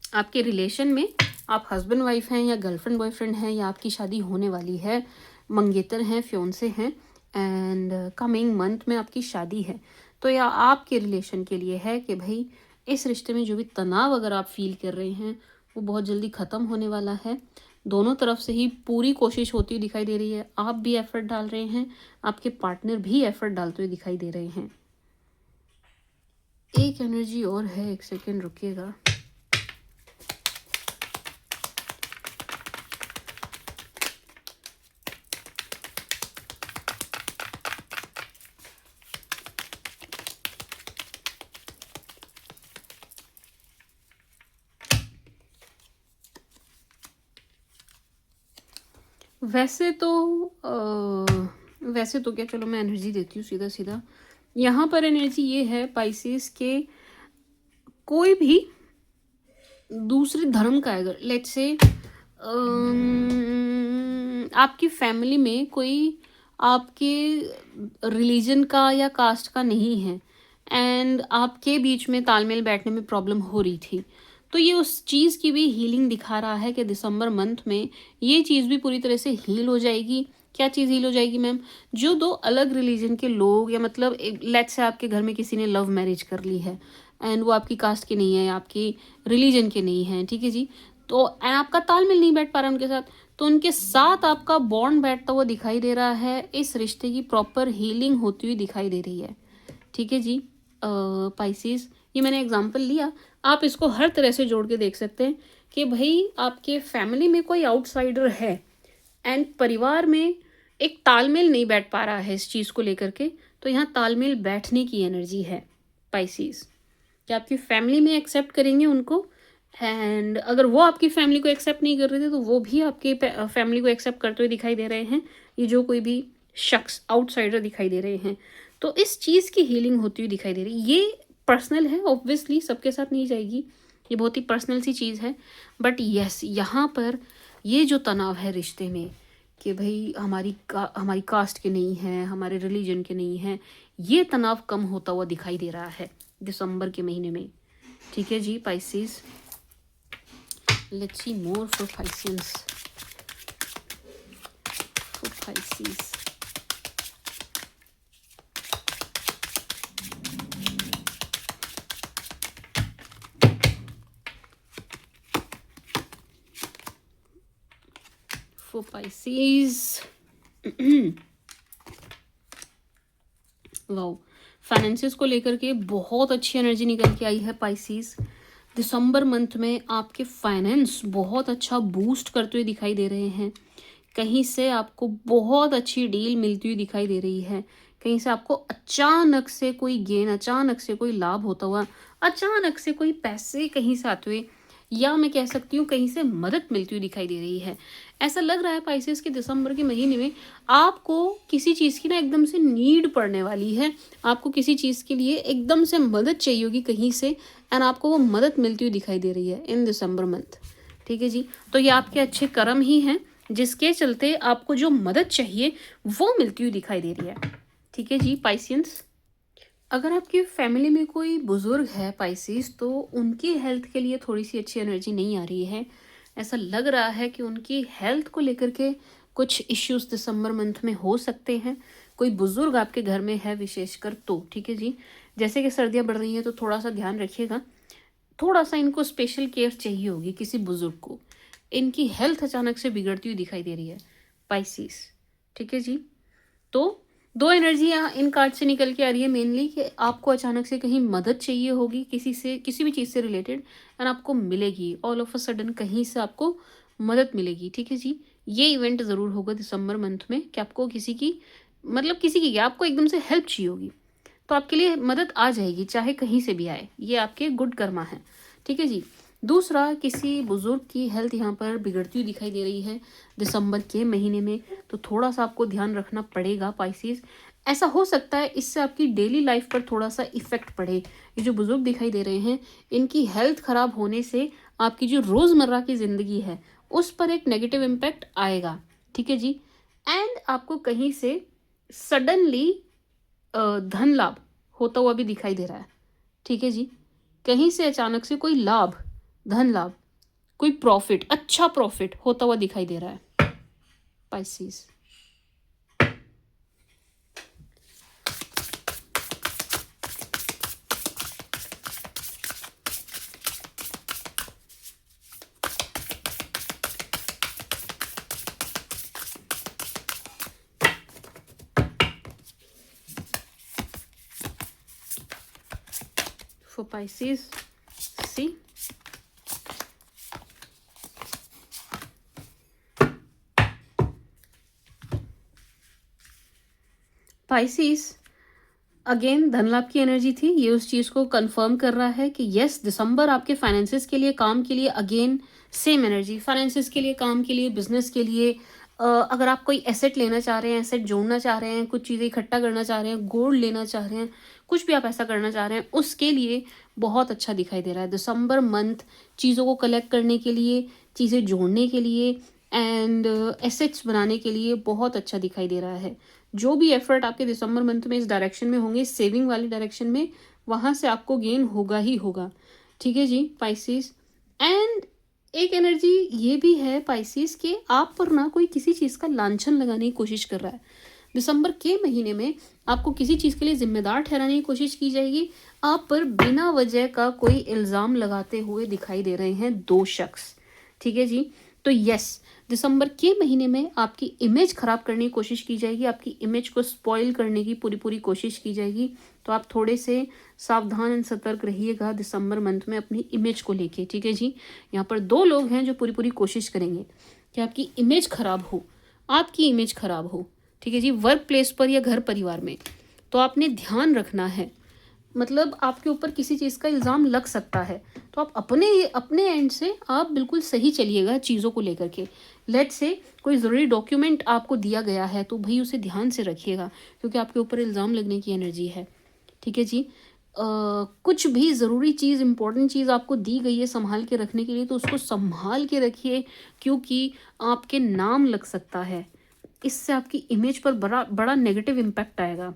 आपके रिलेशन में आप हस्बैंड वाइफ हैं या गर्लफ्रेंड बॉयफ्रेंड हैं, या आपकी शादी होने वाली है, मंगेतर हैं, फ्योंसे हैं, एंड कमिंग मंथ में आपकी शादी है। तो या आपके रिलेशन के लिए है कि भाई इस रिश्ते में जो भी तनाव अगर आप फील कर रहे हैं वो बहुत जल्दी ख़त्म होने वाला है। दोनों तरफ से ही पूरी कोशिश होती हुई दिखाई दे रही है, आप भी एफर्ट डाल रहे हैं, आपके पार्टनर भी एफर्ट डालते हुए दिखाई दे रहे हैं। एक एनर्जी और है, एक सेकेंड रुकिएगा। वैसे तो क्या, चलो मैं एनर्जी देती हूँ सीधा सीधा। यहाँ पर एनर्जी ये है पाइसेस के, कोई भी दूसरे धर्म का अगर लेट्स से आपकी फैमिली में कोई आपके रिलीजन का या कास्ट का नहीं है, एंड आपके बीच में तालमेल बैठने में प्रॉब्लम हो रही थी, तो ये उस चीज़ की भी हीलिंग दिखा रहा है कि दिसंबर मंथ में ये चीज़ भी पूरी तरह से हील हो जाएगी। क्या चीज़ हील हो जाएगी मैम? जो दो अलग रिलीजन के लोग, या मतलब लेट्स से आपके घर में किसी ने लव मैरिज कर ली है, एंड वो आपकी कास्ट के नहीं है, आपकी रिलीजन के नहीं है, ठीक है जी, तो आपका तालमेल नहीं बैठ पा रहा उनके साथ, तो उनके साथ आपका बॉन्ड बैठता हुआ दिखाई दे रहा है, इस रिश्ते की प्रॉपर हीलिंग होती हुई दिखाई दे रही है, ठीक है जी पाइसेस। ये मैंने एग्जांपल लिया, आप इसको हर तरह से जोड़ के देख सकते हैं कि भाई आपके फैमिली में कोई आउटसाइडर है एंड परिवार में एक तालमेल नहीं बैठ पा रहा है इस चीज़ को लेकर के, तो यहाँ तालमेल बैठने की एनर्जी है पाइसेस, कि आपकी फैमिली में एक्सेप्ट करेंगे उनको, एंड अगर वो आपकी फैमिली को एक्सेप्ट नहीं कर रहे थे तो वो भी आपके फैमिली को एक्सेप्ट करते हुए दिखाई दे रहे हैं, ये जो कोई भी शख्स आउटसाइडर दिखाई दे रहे हैं। तो इस चीज़ की हीलिंग होती हुई दिखाई दे रही है। ये पर्सनल है, ऑब्वियसली सबके साथ नहीं जाएगी, ये बहुत ही पर्सनल सी चीज़ है, बट यस यहाँ पर ये जो तनाव है रिश्ते में कि भाई हमारी कास्ट के नहीं है, हमारे रिलीजन के नहीं है, ये तनाव कम होता हुआ दिखाई दे रहा है दिसंबर के महीने में। ठीक है जी Pisces, let's see more for Pisces. for Pisces wow, finances को लेकर के बहुत अच्छी एनर्जी निकल के आई है पाइसेस। दिसंबर मंथ में आपके फाइनेंस बहुत अच्छा बूस्ट करते हुए दिखाई दे रहे हैं। कहीं से आपको बहुत अच्छी डील मिलती हुई दिखाई दे रही है, कहीं से आपको अचानक से कोई गेन, अचानक से कोई लाभ होता हुआ, अचानक से कोई पैसे कहीं से आते हुए, या मैं कह सकती हूँ कहीं से मदद मिलती हुई दिखाई दे रही है। ऐसा लग रहा है पाइसेस कि दिसंबर के महीने में आपको किसी चीज़ की ना एकदम से नीड पड़ने वाली है, आपको किसी चीज़ के लिए एकदम से मदद चाहिए होगी कहीं से, एंड आपको वो मदद मिलती हुई दिखाई दे रही है इन दिसंबर मंथ। ठीक है जी, तो ये आपके अच्छे कर्म ही हैं जिसके चलते आपको जो मदद चाहिए वो मिलती हुई दिखाई दे रही है। ठीक है जी पाइसियंस, अगर आपकी फैमिली में कोई बुज़ुर्ग है पाइसेस, तो उनकी हेल्थ के लिए थोड़ी सी अच्छी एनर्जी नहीं आ रही है। ऐसा लग रहा है कि उनकी हेल्थ को लेकर के कुछ इश्यूज दिसंबर मंथ में हो सकते हैं। कोई बुज़ुर्ग आपके घर में है विशेषकर तो, ठीक है जी, जैसे कि सर्दियाँ बढ़ रही हैं तो थोड़ा सा ध्यान रखिएगा, थोड़ा सा इनको स्पेशल केयर चाहिए होगी किसी बुज़ुर्ग को। इनकी हेल्थ अचानक से बिगड़ती हुई दिखाई दे रही है पाइसेस। ठीक है जी, तो दो एनर्जियाँ इन कार्ड से निकल के आ रही है मेनली, कि आपको अचानक से कहीं मदद चाहिए होगी किसी से, किसी भी चीज़ से रिलेटेड, एंड आपको मिलेगी ऑल ऑफ अ सडन, कहीं से आपको मदद मिलेगी। ठीक है जी, ये इवेंट ज़रूर होगा दिसंबर मंथ में कि आपको किसी की, मतलब किसी की क्या, आपको एकदम से हेल्प चाहिए होगी तो आपके लिए मदद आ जाएगी, चाहे कहीं से भी आए, ये आपके गुड कर्मा है। ठीक है जी, दूसरा, किसी बुज़ुर्ग की हेल्थ यहाँ पर बिगड़ती हुई दिखाई दे रही है दिसंबर के महीने में, तो थोड़ा सा आपको ध्यान रखना पड़ेगा पाइसेस। ऐसा हो सकता है इससे आपकी डेली लाइफ पर थोड़ा सा इफेक्ट पड़े। ये जो बुज़ुर्ग दिखाई दे रहे हैं, इनकी हेल्थ ख़राब होने से आपकी जो रोज़मर्रा की ज़िंदगी है उस पर एक नेगेटिव इम्पैक्ट आएगा। ठीक है जी, एंड आपको कहीं से सडनली धन लाभ होता हुआ भी दिखाई दे रहा है। ठीक है जी, कहीं से अचानक से कोई लाभ, धन लाभ, कोई प्रॉफिट, अच्छा प्रॉफिट होता हुआ दिखाई दे रहा है Pisces. For Pisces, see, Pisces again धन लाभ की एनर्जी थी, ये उस चीज़ को कंफर्म कर रहा है कि यस, दिसंबर आपके फाइनेंसिस के लिए, काम के लिए, अगेन सेम एनर्जी, फाइनेंसिस के लिए, काम के लिए, बिजनेस के लिए, अगर आप कोई एसेट लेना चाह रहे हैं, एसेट जोड़ना चाह रहे हैं, कुछ चीज़ें इकट्ठा करना चाह रहे हैं, गोल्ड लेना चाह रहे हैं, कुछ भी आप ऐसा करना चाह रहे हैं, उसके लिए बहुत अच्छा दिखाई दे रहा है दिसंबर मंथ। चीज़ों को कलेक्ट करने के लिए, चीज़ें जोड़ने के लिए, एंड एसेट्स बनाने के लिए बहुत अच्छा दिखाई दे रहा है। जो भी एफर्ट आपके दिसंबर मंथ में इस डायरेक्शन में होंगे, सेविंग वाली डायरेक्शन में, वहाँ से आपको गेन होगा ही होगा। ठीक है जी पाइसेस, एंड एक एनर्जी ये भी है पाइसेस कि आप पर ना कोई किसी चीज़ का लांछन लगाने की कोशिश कर रहा है। दिसंबर के महीने में आपको किसी चीज़ के लिए जिम्मेदार ठहराने की कोशिश की जाएगी। आप पर बिना वजह का कोई इल्ज़ाम लगाते हुए दिखाई दे रहे हैं दो शख्स। ठीक है जी, तो यस, दिसंबर के महीने में आपकी इमेज ख़राब करने की कोशिश की जाएगी, आपकी इमेज को स्पॉइल करने की पूरी पूरी कोशिश की जाएगी। तो आप थोड़े से सावधान एंड सतर्क रहिएगा दिसंबर मंथ में अपनी इमेज को लेके, ठीक है जी। यहाँ पर दो लोग हैं जो पूरी पूरी कोशिश करेंगे कि आपकी इमेज ख़राब हो, आपकी इमेज ख़राब हो, ठीक है जी, वर्क प्लेस पर या घर परिवार में। तो आपने ध्यान रखना है, मतलब आपके ऊपर किसी चीज़ का इल्ज़ाम लग सकता है, तो आप अपने अपने एंड से आप बिल्कुल सही चलिएगा चीज़ों को लेकर के। लेट्स से कोई ज़रूरी डॉक्यूमेंट आपको दिया गया है तो भाई उसे ध्यान से रखिएगा, क्योंकि आपके ऊपर इल्ज़ाम लगने की एनर्जी है, ठीक है जी। कुछ भी ज़रूरी चीज़, इम्पोर्टेंट चीज़ आपको दी गई है संभाल के रखने के लिए, तो उसको संभाल के रखिए, क्योंकि आपके नाम लग सकता है। इससे आपकी इमेज पर बड़ा बड़ा नेगेटिव इम्पैक्ट आएगा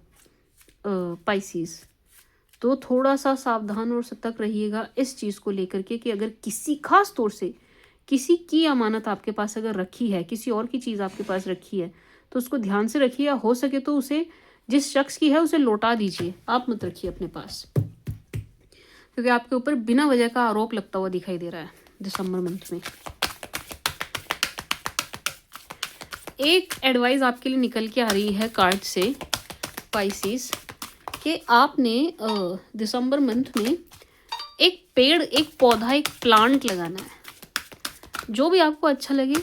पाइसिस। तो थोड़ा सा सावधान और सतर्क रहिएगा इस चीज़ को लेकर के कि अगर किसी खास तौर से किसी की अमानत आपके पास अगर रखी है, किसी और की चीज़ आपके पास रखी है, तो उसको ध्यान से रखिए, या हो सके तो उसे जिस शख्स की है उसे लौटा दीजिए, आप मत रखिए अपने पास, क्योंकि आपके ऊपर बिना वजह का आरोप लगता हुआ दिखाई दे रहा है दिसंबर मंथ में। एक एडवाइस आपके लिए निकल के आ रही है कार्ड से पाइसिस, कि आपने दिसंबर मंथ में एक पेड़, एक पौधा, एक प्लांट लगाना है। जो भी आपको अच्छा लगे,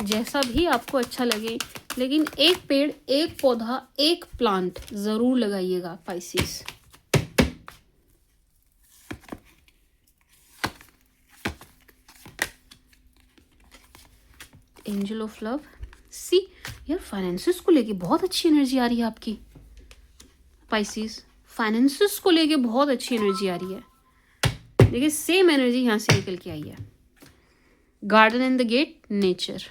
जैसा भी आपको अच्छा लगे, लेकिन एक पेड़, एक पौधा, एक प्लांट ज़रूर लगाइएगा Pisces. Angel of love. See यार, फाइनेंसिस को लेके बहुत अच्छी एनर्जी आ रही है आपकी पाइसिस, फाइनेंसिस को लेके बहुत अच्छी एनर्जी आ रही है। देखिए सेम एनर्जी यहाँ से निकल के आई है, garden and the gate, nature.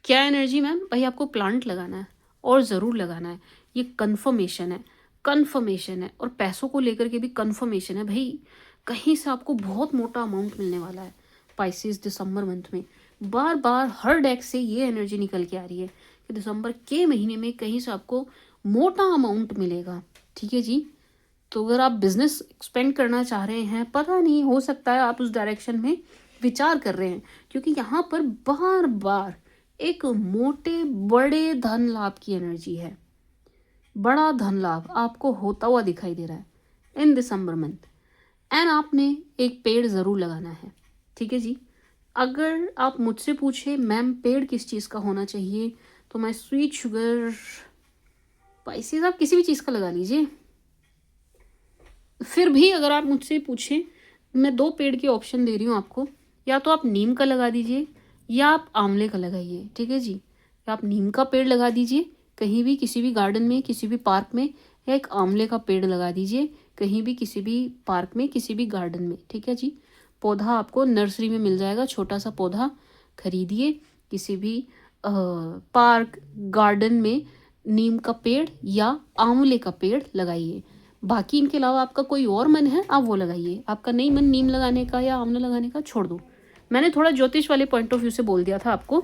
क्या एनर्जी मैम? भाई आपको प्लांट लगाना है और ज़रूर लगाना है, ये कन्फर्मेशन है, कन्फर्मेशन है। और पैसों को लेकर के भी कन्फर्मेशन है भाई, कहीं से आपको बहुत मोटा अमाउंट मिलने वाला है पाइसिस दिसंबर मंथ में। बार बार हर डेक से ये एनर्जी निकल के आ रही है कि दिसंबर के महीने में कहीं से आपको मोटा अमाउंट मिलेगा, ठीक है जी। तो अगर आप बिजनेस एक्सपेंड करना चाह रहे हैं, पता नहीं, हो सकता है आप उस डायरेक्शन में विचार कर रहे हैं, क्योंकि यहाँ पर बार बार एक मोटे बड़े धन लाभ की एनर्जी है, बड़ा धन लाभ आपको होता हुआ दिखाई दे रहा है इन दिसंबर मंथ। एंड आपने एक पेड़ ज़रूर लगाना है, ठीक है जी। अगर आप मुझसे पूछे मैम पेड़ किस चीज़ का होना चाहिए, तो मैं स्वीट शुगर पाइसिस, आप किसी भी चीज़ का लगा लीजिए। फिर भी अगर आप मुझसे पूछें, मैं दो पेड़ के ऑप्शन दे रही हूँ आपको, या तो आप नीम का लगा दीजिए या आप आंवले का लगाइए, ठीक है जी। या आप नीम का पेड़ लगा दीजिए कहीं भी, किसी भी गार्डन में, किसी भी पार्क में, या एक आंवले का पेड़ लगा दीजिए कहीं भी, किसी भी पार्क में, किसी भी गार्डन में, ठीक है जी। पौधा आपको नर्सरी में मिल जाएगा, छोटा सा पौधा खरीदिए, किसी भी पार्क गार्डन में नीम का पेड़ या आंवले का पेड़ लगाइए। बाकी इनके अलावा आपका कोई और मन है आप वो लगाइए, आपका नहीं मन नीम लगाने का या आंवला लगाने का, छोड़ दो। मैंने थोड़ा ज्योतिष वाले पॉइंट ऑफ व्यू से बोल दिया था आपको,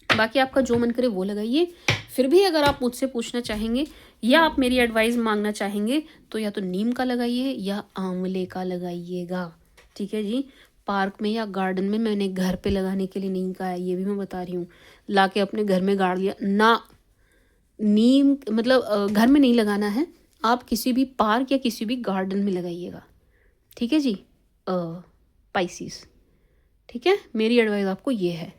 बाकी आपका जो मन करे वो लगाइए। फिर भी अगर आप मुझसे पूछना चाहेंगे या आप मेरी एडवाइस मांगना चाहेंगे, तो या तो नीम का लगाइए या आंवले का लगाइएगा, ठीक है जी। पार्क में या गार्डन में, मैंने घर पे लगाने के लिए नीम का है, ये भी मैं बता रही हूँ, ला के अपने घर में गाड़ लिया ना, नीम मतलब घर में नहीं लगाना है, आप किसी भी पार्क या किसी भी गार्डन में लगाइएगा, ठीक है जी पाइसिस, ठीक है। मेरी एडवाइस आपको ये है।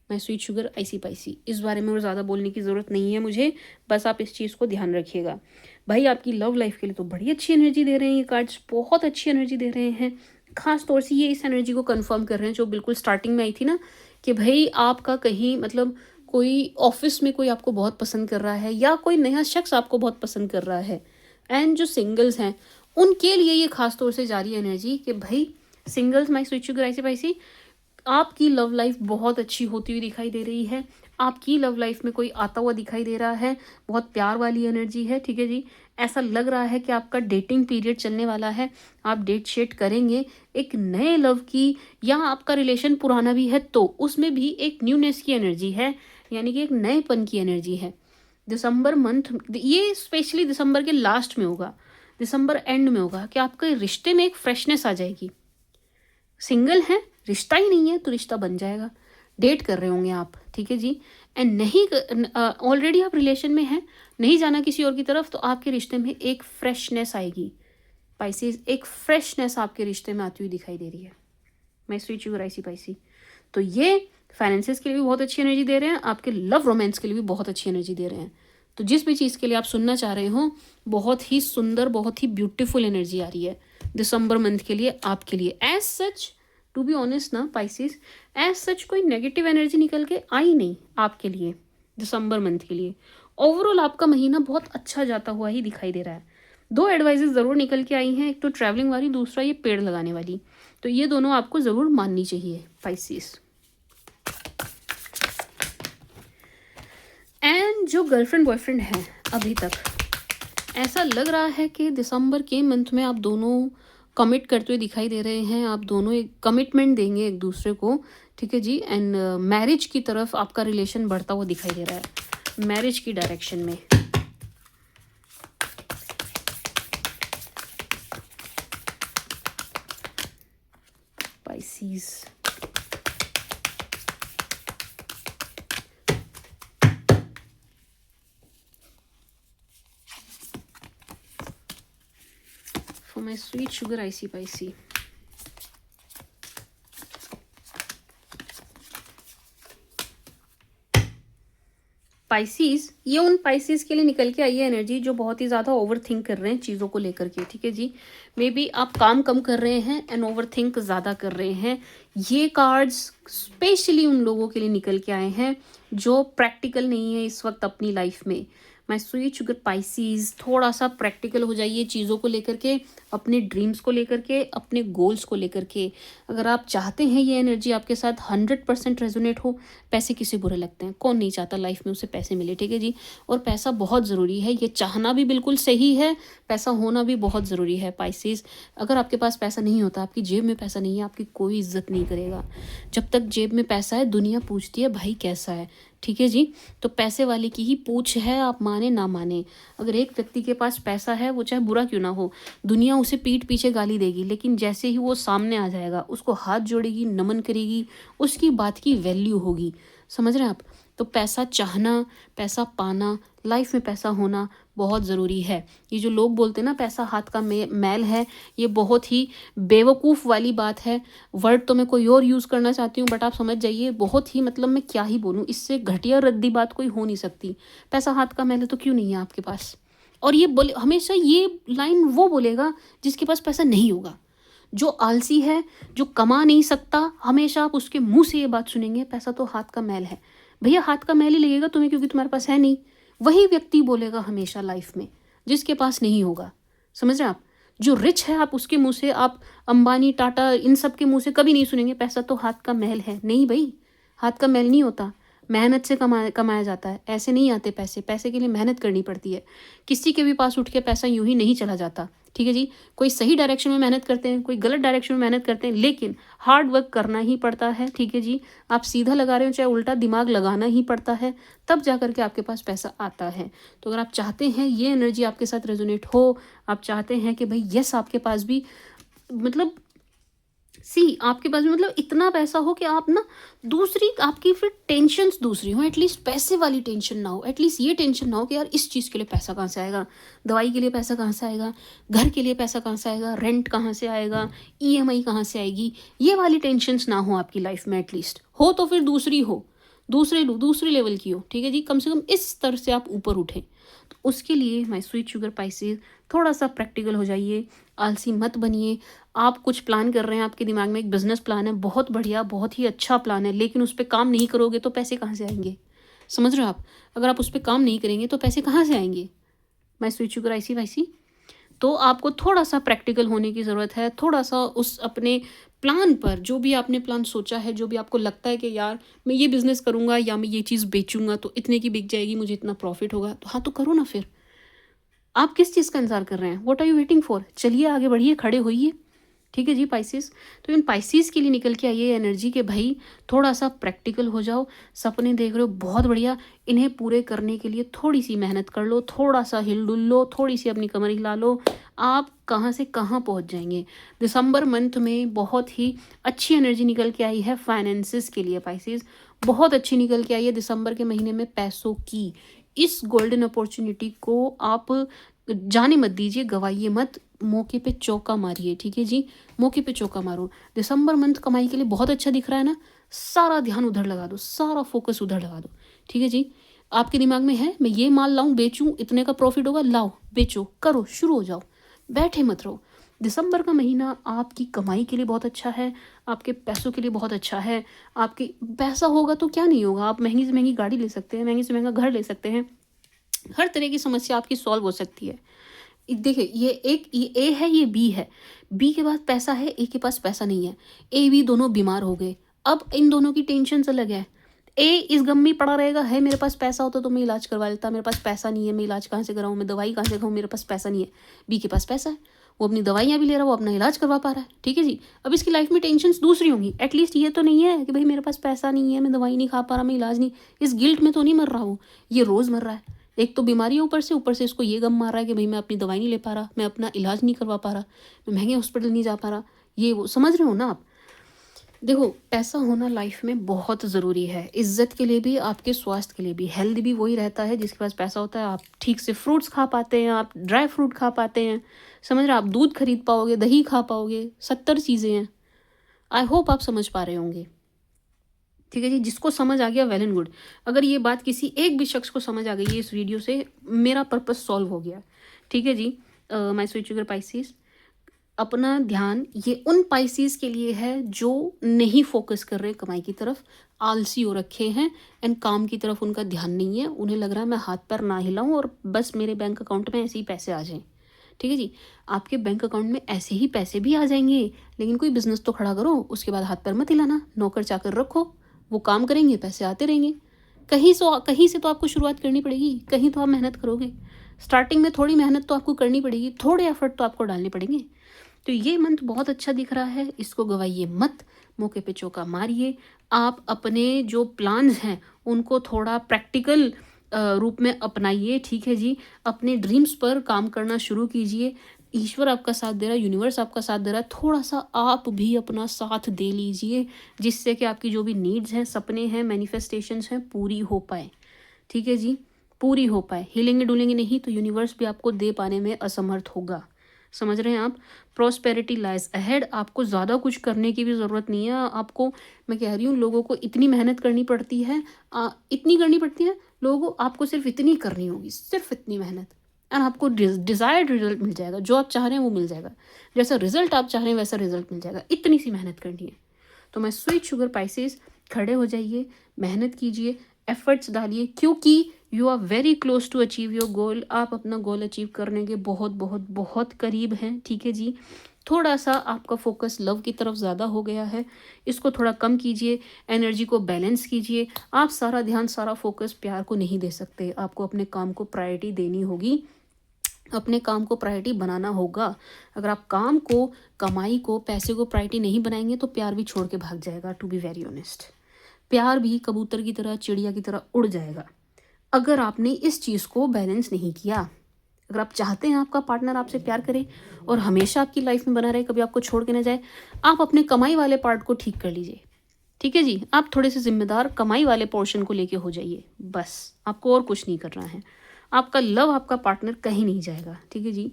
मैं स्वीट शुगर आईसी पाइसी, इस बारे में और ज़्यादा बोलने की ज़रूरत नहीं है मुझे, बस आप इस चीज़ को ध्यान रखिएगा। भाई आपकी लव लाइफ के लिए तो बड़ी अच्छी एनर्जी दे रहे हैं ये कार्ड्स, बहुत अच्छी एनर्जी दे रहे हैं। खास तौर से ये इस एनर्जी को कंफर्म कर रहे हैं जो बिल्कुल स्टार्टिंग में आई थी ना, कि भाई आपका कहीं मतलब कोई ऑफिस में कोई आपको बहुत पसंद कर रहा है, या कोई नया शख्स आपको बहुत पसंद कर रहा है। एंड जो सिंगल्स हैं उनके लिए ये खास तौर से जारी एनर्जी कि भाई सिंगल्स, माई स्वीट शुगर आईसी पाइसी, आपकी लव लाइफ बहुत अच्छी होती हुई दिखाई दे रही है, आपकी लव लाइफ में कोई आता हुआ दिखाई दे रहा है, बहुत प्यार वाली एनर्जी है, ठीक है जी। ऐसा लग रहा है कि आपका डेटिंग पीरियड चलने वाला है, आप डेट शेट करेंगे एक नए लव की, या आपका रिलेशन पुराना भी है तो उसमें भी एक न्यूनेस की एनर्जी है, यानी कि एक नएपन की एनर्जी है। दिसंबर मंथ, ये स्पेशली दिसंबर के लास्ट में होगा, दिसंबर एंड में होगा, कि आपके रिश्ते में एक फ्रेशनेस आ जाएगी। सिंगल है, रिश्ता ही नहीं है तो रिश्ता बन जाएगा, डेट कर रहे होंगे आप, ठीक है जी। एंड नहीं, ऑलरेडी आप रिलेशन में हैं, नहीं जाना किसी और की तरफ, तो आपके रिश्ते में एक फ्रेशनेस आएगी पाइसेस, एक फ्रेशनेस आपके रिश्ते में आती हुई दिखाई दे रही है। मैं स्वीट शुगर आईसी पाइसी। तो ये फाइनेंसेस के लिए भी बहुत अच्छी एनर्जी दे रहे हैं, आपके लव रोमांस के लिए भी बहुत अच्छी एनर्जी दे रहे हैं। तो जिस भी चीज़ के लिए आप सुनना चाह रहे हो, बहुत ही सुंदर, बहुत ही ब्यूटीफुल एनर्जी आ रही है दिसंबर मंथ के लिए आपके लिए। As such, to be honest ना पाइसिस, एज सच कोई नेगेटिव एनर्जी निकल के आई नहीं आपके लिए दिसंबर मंथ के लिए। ओवरऑल आपका महीना बहुत अच्छा जाता हुआ ही दिखाई दे रहा है। 2 एडवाइजेस ज़रूर निकल के आई हैं, एक तो ट्रैवलिंग वाली, दूसरा ये पेड़ लगाने वाली। तो ये दोनों आपको ज़रूर माननी चाहिए पाइसिस। एंड जो गर्लफ्रेंड बॉयफ्रेंड है अभी तक, ऐसा लग रहा है कि दिसंबर के मंथ में आप दोनों कमिट करते हुए दिखाई दे रहे हैं, आप दोनों एक कमिटमेंट देंगे एक दूसरे को, ठीक है जी। एंड मैरिज की तरफ आपका रिलेशन बढ़ता हुआ दिखाई दे रहा है, मैरिज की डायरेक्शन में। Pisces, for my sweet sugar icy Pisces. Pisces, ये उन पाइसिस के लिए निकल के आई है एनर्जी जो बहुत ही ज़्यादा ओवर थिंक कर रहे हैं चीज़ों को लेकर के, ठीक है जी। मे बी आप काम कम कर रहे हैं एंड ओवर थिंक ज़्यादा कर रहे हैं। ये कार्ड्स स्पेशली उन लोगों के लिए निकल के आए हैं जो प्रैक्टिकल नहीं है इस वक्त अपनी लाइफ में। माय स्वीट शुगर पाइसिस, थोड़ा सा प्रैक्टिकल हो जाइए चीज़ों को लेकर के, अपने ड्रीम्स को लेकर के, अपने गोल्स को लेकर के। अगर आप चाहते हैं ये एनर्जी आपके साथ 100% रेजोनेट हो। पैसे किसे बुरे लगते हैं, कौन नहीं चाहता लाइफ में उसे पैसे मिले, ठीक है जी। और पैसा बहुत ज़रूरी है, ये चाहना भी बिल्कुल सही है, पैसा होना भी बहुत ज़रूरी है पाइसिस। अगर आपके पास पैसा नहीं होता, आपकी जेब में पैसा नहीं है, आपकी कोई इज्जत नहीं करेगा। जब तक जेब में पैसा है, दुनिया पूछती है भाई कैसा है, ठीक है जी। तो पैसे वाले की ही पूछ है, आप माने ना माने। अगर एक व्यक्ति के पास पैसा है, वो चाहे बुरा क्यों ना हो, दुनिया उसे पीठ पीछे गाली देगी, लेकिन जैसे ही वो सामने आ जाएगा, उसको हाथ जोड़ेगी, नमन करेगी, उसकी बात की वैल्यू होगी। समझ रहे हैं आप? तो पैसा चाहना, पैसा पाना, लाइफ में पैसा होना बहुत ज़रूरी है। ये जो लोग बोलते हैं ना पैसा हाथ का मैल है, ये बहुत ही बेवकूफ़ वाली बात है। वर्ड तो मैं कोई और यूज़ करना चाहती हूँ, बट आप समझ जाइए, बहुत ही मतलब मैं क्या ही बोलूँ, इससे घटिया रद्दी बात कोई हो नहीं सकती। पैसा हाथ का मैल है तो क्यों नहीं है आपके पास? और ये बोले हमेशा, ये लाइन वो बोलेगा जिसके पास पैसा नहीं होगा। जो आलसी है, जो कमा नहीं सकता, हमेशा आप उसके मुंह से ये बात सुनेंगे, पैसा तो हाथ का मैल है। भैया हाथ का मैल ही लगेगा तुम्हें, क्योंकि तुम्हारे पास है नहीं। वही व्यक्ति बोलेगा हमेशा लाइफ में जिसके पास नहीं होगा। समझ रहे हैं आप? जो रिच है, आप उसके मुंह से, आप अंबानी, टाटा, इन सब के मुंह से कभी नहीं सुनेंगे पैसा तो हाथ का मैल है। नहीं भाई, हाथ का मैल नहीं होता, मेहनत से कमाया जाता है। ऐसे नहीं आते पैसे, पैसे के लिए मेहनत करनी पड़ती है। किसी के भी पास उठ के पैसा यूं ही नहीं चला जाता, ठीक है जी। कोई सही डायरेक्शन में मेहनत करते हैं, कोई गलत डायरेक्शन में मेहनत करते हैं, लेकिन हार्ड वर्क करना ही पड़ता है, ठीक है जी। आप सीधा लगा रहे हो चाहे उल्टा, दिमाग लगाना ही पड़ता है, तब जा करके आपके पास पैसा आता है। तो अगर आप चाहते हैं ये एनर्जी आपके साथ रेजोनेट हो, आप चाहते हैं कि भाई यस आपके पास भी मतलब आपके पास भी मतलब इतना पैसा हो कि आप ना दूसरी आपकी फिर टेंशन्स दूसरी हो, एटलीस्ट पैसे वाली टेंशन ना हो। एटलीस्ट ये टेंशन ना हो कि यार इस चीज़ के लिए पैसा कहाँ से आएगा, दवाई के लिए पैसा कहाँ से आएगा, घर के लिए पैसा कहाँ से आएगा, रेंट कहाँ से आएगा, ईएमआई कहाँ से आएगी। ये वाली टेंशन्स ना हो आपकी लाइफ में। एटलीस्ट हो तो फिर दूसरी हो, दूसरे लेवल की हो, ठीक है जी। कम से कम इस स्तर से आप ऊपर उठें। तो उसके लिए माय स्वीट शुगर पाइसेस, थोड़ा सा प्रैक्टिकल हो जाइए, आलसी मत बनिए। आप कुछ प्लान कर रहे हैं, आपके दिमाग में एक बिजनेस प्लान है, बहुत बढ़िया, बहुत ही अच्छा प्लान है, लेकिन उस पर काम नहीं करोगे तो पैसे कहाँ से आएंगे? समझ रहे हो आप? अगर आप उस पर काम नहीं करेंगे तो पैसे कहाँ से आएंगे? माय स्वीट शुगर ऐसी वैसी। तो आपको थोड़ा सा प्रैक्टिकल होने की ज़रूरत है, थोड़ा सा उस अपने प्लान पर, जो भी आपने प्लान सोचा है, जो भी आपको लगता है कि यार मैं ये बिज़नेस करूँगा या मैं ये चीज़ बेचूंगा तो इतने की बिक जाएगी, मुझे इतना प्रॉफिट होगा, तो हाँ तो करो ना फिर। आप किस चीज़ का इंतजार कर रहे हैं? What are you waiting for? चलिए आगे बढ़िए, खड़े होइए, ठीक है जी पाइसेस। तो इन पाइसेस के लिए निकल के आइए एनर्जी के भाई, थोड़ा सा प्रैक्टिकल हो जाओ। सपने देख रहे हो, बहुत बढ़िया, इन्हें पूरे करने के लिए थोड़ी सी मेहनत कर लो, थोड़ा सा हिल डुल लो, थोड़ी सी अपनी कमर हिला लो, आप कहाँ से कहाँ पहुँच जाएंगे। दिसंबर मंथ में बहुत ही अच्छी एनर्जी निकल के आई है फाइनेंसिस के लिए पाइसेस। बहुत अच्छी निकल के आई है दिसंबर के महीने में पैसों की। इस गोल्डन अपॉर्चुनिटी को आप जाने मत दीजिए, गवाइए मत, मौके पे चौका मारिए, ठीक है जी, मौके पे चौका मारो। दिसंबर मंथ कमाई के लिए बहुत अच्छा दिख रहा है ना, सारा ध्यान उधर लगा दो, सारा फोकस उधर लगा दो, ठीक है जी। आपके दिमाग में है मैं ये माल लाऊं, बेचूं, इतने का प्रॉफिट होगा, लाओ, बेचो, करो, शुरू हो जाओ, बैठे मत रहो। दिसंबर का महीना आपकी कमाई के लिए बहुत अच्छा है, आपके पैसों के लिए बहुत अच्छा है। आपके पैसा होगा तो क्या नहीं होगा, आप महंगी से महंगी गाड़ी ले सकते हैं, महंगी से महंगा घर ले सकते हैं, हर तरह की समस्या आपकी सॉल्व हो सकती है। देखिए ये ए है, ये बी है, बी के पास पैसा है, ए के पास पैसा नहीं है, ए बी दोनों बीमार हो गए। अब इन दोनों की टेंशन अलग है। ए इस गम में पड़ा रहेगा, है मेरे पास पैसा होता तो मैं इलाज करवा लेता, मेरे पास पैसा नहीं है, मैं इलाज कहाँ से कराऊँ, मैं दवाई कहाँ से खाऊँ, मेरे पास पैसा नहीं है। बी के पास पैसा है, वो अपनी दवाइयाँ भी ले रहा है, वो अपना इलाज करवा पा रहा है, ठीक है जी। अब इसकी लाइफ में टेंशन दूसरी होंगी, एटलीस्ट ये तो नहीं है कि भाई मेरे पास पैसा नहीं है, मैं दवाई नहीं खा पा रहा, मैं इलाज नहीं, इस गिल्ट में तो नहीं मर रहा वो, ये रोज़ मर रहा है। एक तो बीमारी है, ऊपर से इसको ये गम मार रहा है कि भाई मैं अपनी दवाई नहीं ले पा रहा, मैं अपना इलाज नहीं करवा पा रहा, मैं महंगे हॉस्पिटल नहीं जा पा रहा, ये वो, समझ रहे हो ना आप। देखो पैसा होना लाइफ में बहुत ज़रूरी है, इज्जत के लिए भी, आपके स्वास्थ्य के लिए भी। हेल्थ भी वही रहता है जिसके पास पैसा होता है। आप ठीक से फ्रूट्स खा पाते हैं, आप ड्राई फ्रूट खा पाते हैं, समझ रहे, आप दूध खरीद पाओगे, दही खा पाओगे, 70 चीज़ें हैं। आई होप आप समझ पा रहे होंगे, ठीक है जी। जिसको समझ आ गया वेल एंड गुड। अगर ये बात किसी एक भी शख्स को समझ आ गई है इस वीडियो से, मेरा पर्पस सॉल्व हो गया, ठीक है जी। माय स्वीट शुगर पाइसेस, अपना ध्यान ये उन पाइसेस के लिए है जो नहीं फोकस कर रहे कमाई की तरफ, आलसी हो रखे हैं एंड काम की तरफ उनका ध्यान नहीं है। उन्हें लग रहा है मैं हाथ पैर ना हिलाऊं और बस मेरे बैंक अकाउंट में ऐसे ही पैसे आ जाएं, ठीक है जी। आपके बैंक अकाउंट में ऐसे ही पैसे भी आ जाएंगे, लेकिन कोई बिजनेस तो खड़ा करो, उसके बाद हाथ पैर मत हिलाना, नौकर चाकर रखो, वो काम करेंगे, पैसे आते रहेंगे। कहीं से तो आपको शुरुआत करनी पड़ेगी, कहीं तो आप मेहनत करोगे। स्टार्टिंग में थोड़ी मेहनत तो आपको करनी पड़ेगी, थोड़े एफर्ट तो आपको डालने पड़ेंगे। तो ये मंथ बहुत अच्छा दिख रहा है, इसको गवाइए मत, मौके पे चौका मारिए। आप अपने जो प्लान्स हैं उनको थोड़ा प्रैक्टिकल रूप में अपनाइए, ठीक है जी। अपने ड्रीम्स पर काम करना शुरू कीजिए। ईश्वर आपका साथ दे रहा है, यूनिवर्स आपका साथ दे रहा है, थोड़ा सा आप भी अपना साथ दे लीजिए, जिससे कि आपकी जो भी नीड्स हैं, सपने हैं, मैनिफेस्टेशंस हैं, पूरी हो पाए, ठीक है जी, पूरी हो पाए। हिलेंगे डुलेंगे नहीं तो यूनिवर्स भी आपको दे पाने में असमर्थ होगा, समझ रहे हैं आप। प्रॉस्पेरिटी लाइज अहेड, आपको ज़्यादा कुछ करने की भी ज़रूरत नहीं है आपको। मैं कह रही हूँ लोगों को इतनी मेहनत करनी पड़ती है, इतनी करनी पड़ती है लोगों को, आपको सिर्फ इतनी करनी होगी, सिर्फ इतनी मेहनत, एंड आपको डिज़ायर्ड रिजल्ट मिल जाएगा। जो आप चाह रहे हैं वो मिल जाएगा, जैसा रिजल्ट आप चाह रहे हैं वैसा रिजल्ट मिल जाएगा, इतनी सी मेहनत करनी है। तो मैं स्वीट शुगर पाइसेस, खड़े हो जाइए, मेहनत कीजिए, एफर्ट्स डालिए, क्योंकि you are very close to achieve your goal. आप अपना गोल अचीव करने के बहुत बहुत बहुत करीब हैं, ठीक है जी। थोड़ा सा आपका फोकस लव की तरफ ज़्यादा हो गया है, इसको थोड़ा कम कीजिए, एनर्जी को बैलेंस कीजिए। आप सारा ध्यान, सारा फोकस प्यार को नहीं दे सकते, आपको अपने काम को प्रायोरिटी देनी होगी, अपने काम को प्रायोरिटी बनाना होगा। अगर आप काम को, कमाई को, पैसे को प्रायोरिटी नहीं बनाएंगे तो प्यार भी छोड़ के भाग जाएगा। टू बी वेरी ऑनेस्ट, प्यार भी कबूतर की तरह, चिड़िया की तरह उड़ जाएगा अगर आपने इस चीज़ को बैलेंस नहीं किया। अगर आप चाहते हैं आपका पार्टनर आपसे प्यार करे और हमेशा आपकी लाइफ में बना रहे, कभी आपको छोड़ के ना जाए, आप अपने कमाई वाले पार्ट को ठीक कर लीजिए, ठीक है जी। आप थोड़े से जिम्मेदार कमाई वाले पोर्शन को लेके हो जाइए, बस आपको और कुछ नहीं करना है। आपका लव, आपका पार्टनर कहीं नहीं जाएगा, ठीक है जी।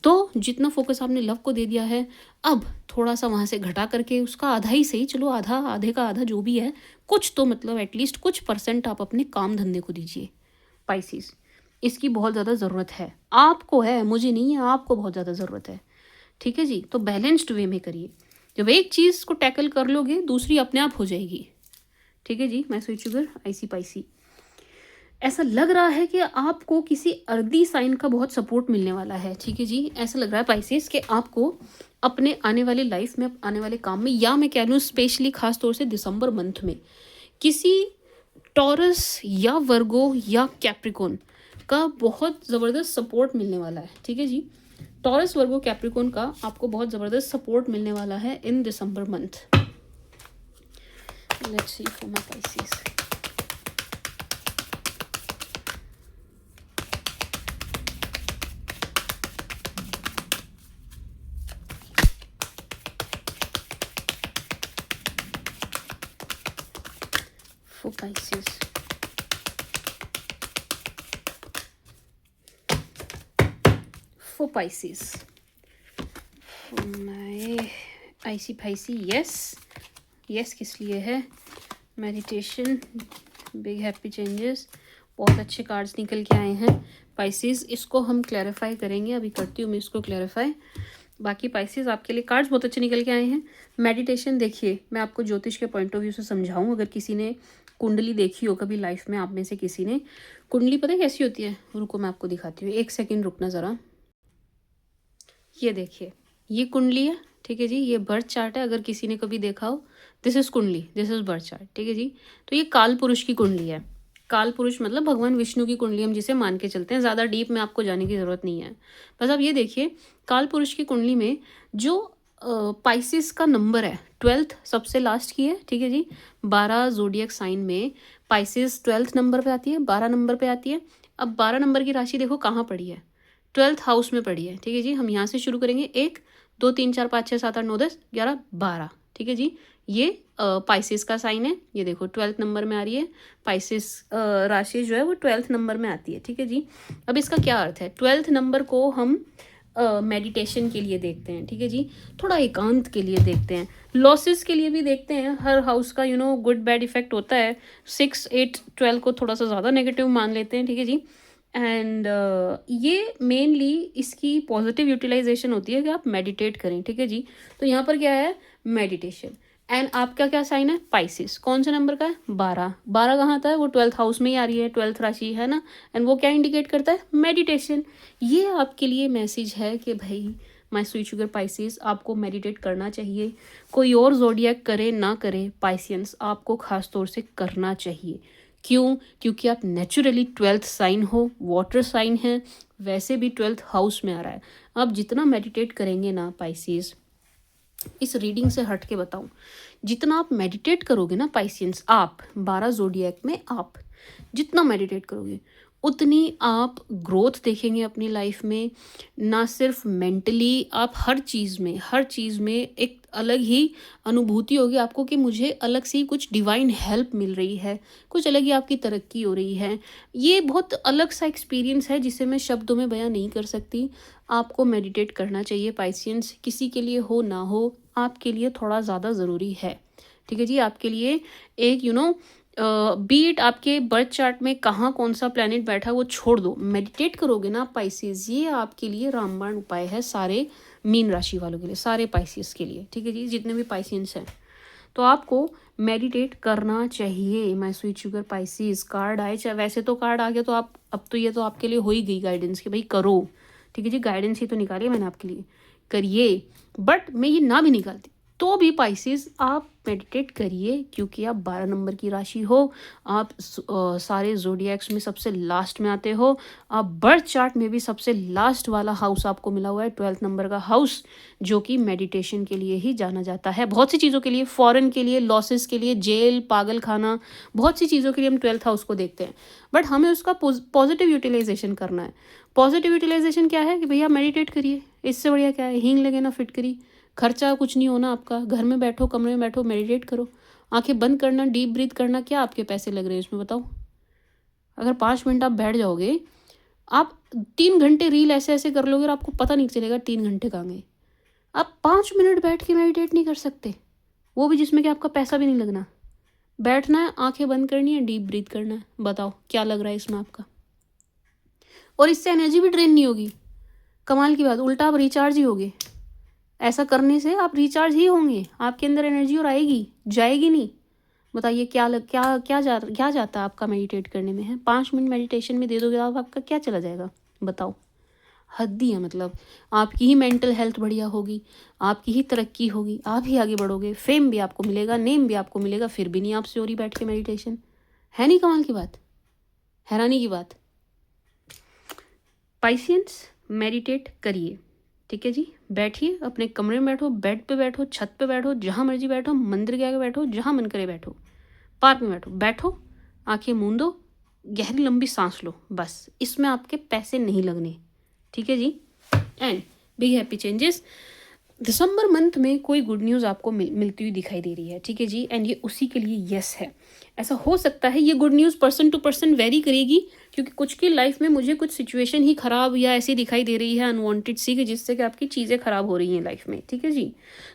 तो जितना फोकस आपने लव को दे दिया है, अब थोड़ा सा वहाँ से घटा करके, उसका आधा ही सही, चलो आधा, आधे का आधा जो भी है, कुछ तो मतलब एटलीस्ट कुछ परसेंट आप अपने काम धंधे को दीजिए पाइसेस। इसकी बहुत ज़्यादा ज़रूरत है, आपको है, मुझे नहीं है, आपको बहुत ज़्यादा ज़रूरत है, ठीक है जी। तो बैलेंस्ड वे में करिए, जब एक चीज़ को टैकल कर लोगे दूसरी अपने आप हो जाएगी, ठीक है जी। मैं स्वीट शुगर आईसी पाइसी, ऐसा लग रहा है कि आपको किसी अर्दी साइन का बहुत सपोर्ट मिलने वाला है, ठीक है जी। ऐसा लग रहा है पाइसेस कि आपको अपने आने वाली लाइफ में, आने वाले काम में, या मैं कह लूँ स्पेशली खास तौर से दिसंबर मंथ में, किसी टॉरस या वर्गो या कैप्रिकॉन का बहुत ज़बरदस्त सपोर्ट मिलने वाला है, ठीक है जी। टॉरस, वर्गो, कैप्रिकॉन का आपको बहुत ज़बरदस्त सपोर्ट मिलने वाला है in December month. Let's see for my Pisces. For Pisces. For Pisces. For my icy Pisces. Yes किस लिए है? मेडिटेशन, बिग हैप्पी चेंजेस, बहुत अच्छे कार्ड्स निकल के आए हैं Pisces. इसको हम क्लैरिफाई करेंगे, अभी करती हूँ मैं इसको क्लैरिफाई. बाकी Pisces आपके लिए कार्ड्स बहुत अच्छे निकल के आए हैं. मेडिटेशन देखिए, मैं आपको ज्योतिष के पॉइंट ऑफ व्यू से समझाऊं. अगर किसी ने कुंडली देखी हो कभी लाइफ में, आप में से किसी ने, कुंडली पता है कैसी होती है? रुको मैं आपको दिखाती हूँ, 1 सेकेंड रुकना ज़रा. ये देखिए, ये कुंडली है, ठीक है जी. ये बर्थ चार्ट है, अगर किसी ने कभी देखा हो. दिस इज कुंडली, दिस इज बर्थ चार्ट, ठीक है जी. तो ये काल पुरुष की कुंडली है. काल पुरुष मतलब भगवान विष्णु की कुंडली, हम जिसे मान के चलते हैं. ज़्यादा डीप में आपको जाने की ज़रूरत नहीं है. बस आप ये देखिए, काल पुरुष की कुंडली में जो पाइसिस का नंबर है 12th सबसे लास्ट की है, ठीक है जी. 12 जोडियक साइन में पाइसिस 12th नंबर पे आती है, 12 नंबर पे आती है. अब 12 नंबर की राशि देखो कहाँ पड़ी है, 12th हाउस में पड़ी है, ठीक है जी. हम यहाँ से शुरू करेंगे. 1 2 3 4 5 6 7 8 9 10 11 12, ठीक है जी. ये पाइसिस का साइन है. ये देखो 12th नंबर में आ रही है. पाइसिस राशि जो है वो 12th नंबर में आती है, ठीक है जी. अब इसका क्या अर्थ है? 12th नंबर को हम मेडिटेशन के लिए देखते हैं, ठीक है जी. थोड़ा एकांत के लिए देखते हैं, लॉसेस के लिए भी देखते हैं. हर हाउस का गुड बैड इफेक्ट होता है. 6 8 12 को थोड़ा सा ज़्यादा नेगेटिव मान लेते हैं, ठीक है जी. एंड ये मेनली इसकी पॉजिटिव यूटिलाइजेशन होती है कि आप मेडिटेट करें, ठीक है जी. तो यहाँ पर क्या है? मेडिटेशन. एंड आपका क्या साइन है? पाइसिस. कौन से नंबर का है? 12. 12 कहाँ आता है? वो 12th हाउस में ही आ रही है, 12th राशि है ना. एंड वो क्या इंडिकेट करता है? मेडिटेशन. ये आपके लिए मैसेज है कि भाई माय स्वीट शुगर पाइसिस, आपको मेडिटेट करना चाहिए. कोई और जोडियक करे ना करे, पाइसियंस आपको खास तौर से करना चाहिए. क्यों? क्योंकि आप नेचुरली 12th साइन हो, वाटर साइन है, वैसे भी 12th हाउस में आ रहा है. आप जितना मेडिटेट करेंगे ना पाइसिस, इस रीडिंग से हट के बताऊं, जितना आप मेडिटेट करोगे ना पाइसियंस, आप 12 जोडियक में आप जितना मेडिटेट करोगे उतनी आप ग्रोथ देखेंगे अपनी लाइफ में. ना सिर्फ मेंटली, आप हर चीज़ में एक अलग ही अनुभूति होगी आपको कि मुझे अलग से कुछ डिवाइन हेल्प मिल रही है, कुछ अलग ही आपकी तरक्की हो रही है. ये बहुत अलग सा एक्सपीरियंस है जिसे मैं शब्दों में बयां नहीं कर सकती. आपको मेडिटेट करना चाहिए पाइसियंस. किसी के लिए हो ना हो, आपके लिए थोड़ा ज़्यादा ज़रूरी है, ठीक है जी. आपके लिए एक बीट आपके बर्थ चार्ट में कहाँ कौन सा प्लैनेट बैठा वो छोड़ दो. मेडिटेट करोगे ना पाइसिस, ये आपके लिए रामबाण उपाय है सारे मीन राशि वालों के लिए, सारे पाइसिस के लिए, ठीक है जी. जितने भी पाइसियंस हैं, तो आपको मेडिटेट करना चाहिए. My sweet sugar Pisces, card आए चाहे, वैसे तो कार्ड आ गया तो आप, अब तो ये तो आपके लिए हो ही गई गाइडेंस कि भाई करो, ठीक है जी. गाइडेंस ही तो निकाली मैंने आपके लिए, करिए. बट मैं ये ना भी निकालती तो भी पाइसिस आप मेडिटेट करिए, क्योंकि आप 12 नंबर की राशि हो. आप सारे जोडियक्स में सबसे लास्ट में आते हो. आप बर्थ चार्ट में भी सबसे लास्ट वाला हाउस आपको मिला हुआ है, 12th नंबर का हाउस, जो कि मेडिटेशन के लिए ही जाना जाता है. बहुत सी चीज़ों के लिए, फॉरेन के लिए, लॉसेस के लिए, जेल, पागल खाना, बहुत सी चीज़ों के लिए हम 12th हाउस को देखते हैं. बट हमें उसका पॉजिटिव यूटिलाइजेशन करना है. पॉजिटिव यूटिलाइजेशन क्या है कि भैया मेडिटेट करिए. इससे बढ़िया क्या है? हींग लगे ना फिटकरी. खर्चा कुछ नहीं होना आपका. घर में बैठो, कमरे में बैठो, मेडिटेट करो. आंखें बंद करना, डीप ब्रीथ करना. क्या आपके पैसे लग रहे हैं इसमें बताओ? अगर 5 मिनट आप बैठ जाओगे, आप 3 घंटे रील ऐसे ऐसे कर लोगे और आपको पता नहीं चलेगा 3 घंटे कहाँ गए. आप 5 मिनट बैठ के मेडिटेट नहीं कर सकते, वो भी जिसमें कि आपका पैसा भी नहीं लगना. बैठना है, आंखें बंद करनी है, डीप ब्रीथ करना है. बताओ क्या लग रहा है इसमें आपका? और इससे एनर्जी भी ड्रेन नहीं होगी. कमाल की बात, उल्टा आप रिचार्ज ही होगे. ऐसा करने से आप रिचार्ज ही होंगे, आपके अंदर एनर्जी और आएगी, जाएगी नहीं. बताइए क्या जाता है आपका मेडिटेट करने में है? 5 मिनट मेडिटेशन में दे दोगे आप, आपका क्या चला जाएगा बताओ? हद ही है. मतलब आपकी ही मेंटल हेल्थ बढ़िया होगी, आपकी ही तरक्की होगी, आप ही आगे बढ़ोगे, फेम भी आपको मिलेगा, नेम भी आपको मिलेगा, फिर भी नहीं आपसे हो रही बैठ के मेडिटेशन. है नहीं कमाल की बात, हैरानी की बात? पाइसियंस मेडिटेट करिए, ठीक है जी. बैठिए, अपने कमरे में बैठो, बेड पे बैठो, छत पे बैठो, जहाँ मर्जी बैठो, मंदिर के आगे बैठो, जहाँ मन करे बैठो, पार्क में बैठो, आंखें मूंदो, गहरी लंबी सांस लो. बस इसमें आपके पैसे नहीं लगने, ठीक है जी. And big happy changes. दिसंबर मंथ में कोई गुड न्यूज़ आपको मिलती हुई दिखाई दे रही है, ठीक है जी, एंड ये उसी के लिए यस है। ऐसा हो सकता है ये good news person to person vary करेगी, क्योंकि कुछ की लाइफ में मुझे कुछ सिचुएशन ही ख़राब या ऐसी दिखाई दे रही है अनवांटेड सी, कि जिससे कि आपकी चीज़ें ख़राब हो रही हैं लाइफ में, ठीक है जी।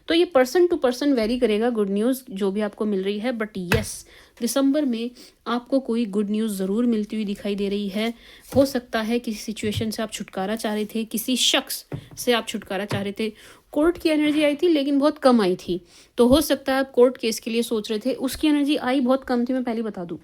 तो ये पर्सन टू पर्सन वेरी करेगा गुड न्यूज़ जो भी आपको मिल रही है, बट यस दिसंबर में आपको कोई गुड न्यूज़ ज़रूर मिलती हुई दिखाई दे रही है। हो सकता है किसी सिचुएशन से आप छुटकारा चाह रहे थे, किसी शख्स से आप छुटकारा चाह रहे थे। कोर्ट की एनर्जी आई थी लेकिन बहुत कम आई थी, तो हो सकता है आप कोर्ट केस के लिए सोच रहे थे, उसकी एनर्जी आई बहुत कम थी, मैं पहले बता दूं।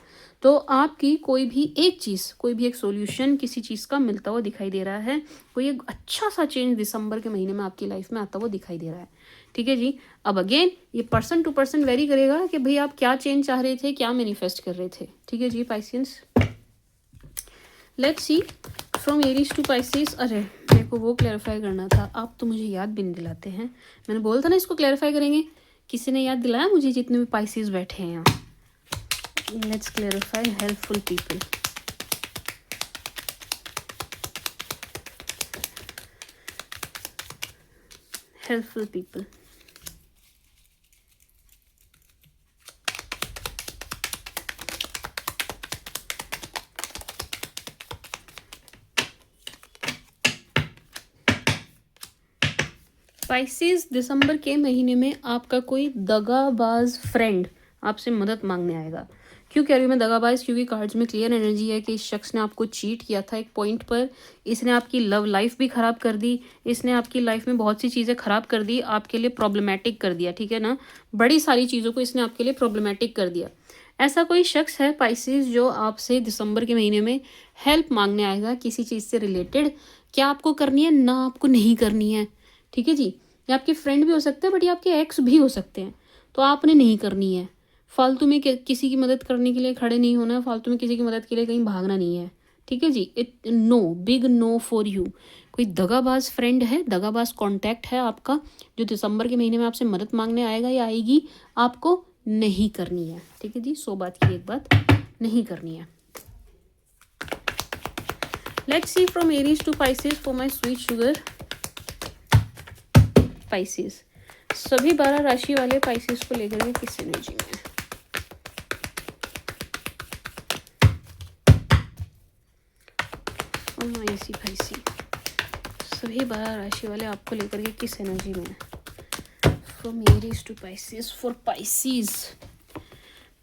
तो आपकी कोई भी एक चीज़, कोई भी एक सॉल्यूशन किसी चीज़ का मिलता हुआ दिखाई दे रहा है, कोई एक अच्छा सा चेंज दिसंबर के महीने में आपकी लाइफ में आता हुआ दिखाई दे रहा है, ठीक है जी। अब अगेन ये पर्सन टू पर्सन वेरी करेगा कि भाई आप क्या चेंज चाह रहे थे, क्या मैनिफेस्ट कर रहे थे, ठीक है जी Pisceans. Let's see from Aries to Pisces. अरे मेरे को वो क्लैरिफाई करना था, आप तो मुझे याद भी नहीं दिलाते हैं। मैंने बोला था ना इसको क्लैरिफाई करेंगे, किसी ने याद दिलाया मुझे जितने भी पाइसेस बैठे हैं यहाँ। Let's clarify helpful people. Helpful people, spices दिसंबर के महीने में आपका कोई दगाबाज फ्रेंड आपसे मदद मांगने आएगा। क्यों कह रही हूँ मैं दगाबाज, क्योंकि कार्ड्स में क्लियर एनर्जी है कि इस शख्स ने आपको चीट किया था एक पॉइंट पर, इसने आपकी लव लाइफ भी ख़राब कर दी, इसने आपकी लाइफ में बहुत सी चीज़ें ख़राब कर दी, आपके लिए प्रॉब्लमेटिक कर दिया, ठीक है ना, बड़ी सारी चीज़ों को इसने आपके लिए प्रॉब्लमेटिक कर दिया। ऐसा कोई शख्स है पाइसेस जो आपसे दिसंबर के महीने में हेल्प मांगने आएगा किसी चीज़ से रिलेटेड। क्या आपको करनी है ना आपको नहीं करनी है, ठीक है जी। ये आपके फ्रेंड भी हो सकते हैं, बट ये आपके एक्स भी हो सकते हैं, तो आपने नहीं करनी है। फालतू में किसी की मदद करने के लिए खड़े नहीं होना है, फालतू में किसी की मदद के लिए कहीं भागना नहीं है, ठीक है जी। It no, big no for you. कोई दगाबाज फ्रेंड है, दगाबाज कॉन्टैक्ट है आपका, जो दिसंबर के महीने में आपसे मदद मांगने आएगा या आएगी, आपको नहीं करनी है, ठीक है जी। 100 बात की एक बात नहीं करनी है। Let's see from Aries to Pisces for my sweet sugar Pisces. सभी 12 राशि वाले पाइसेस को लेकर के किस एनर्जी में है। ऐसी पाइसी सभी 12 राशि वाले आपको लेकर के किस एनर्जी में है। From Aries to Pisces for Pisces.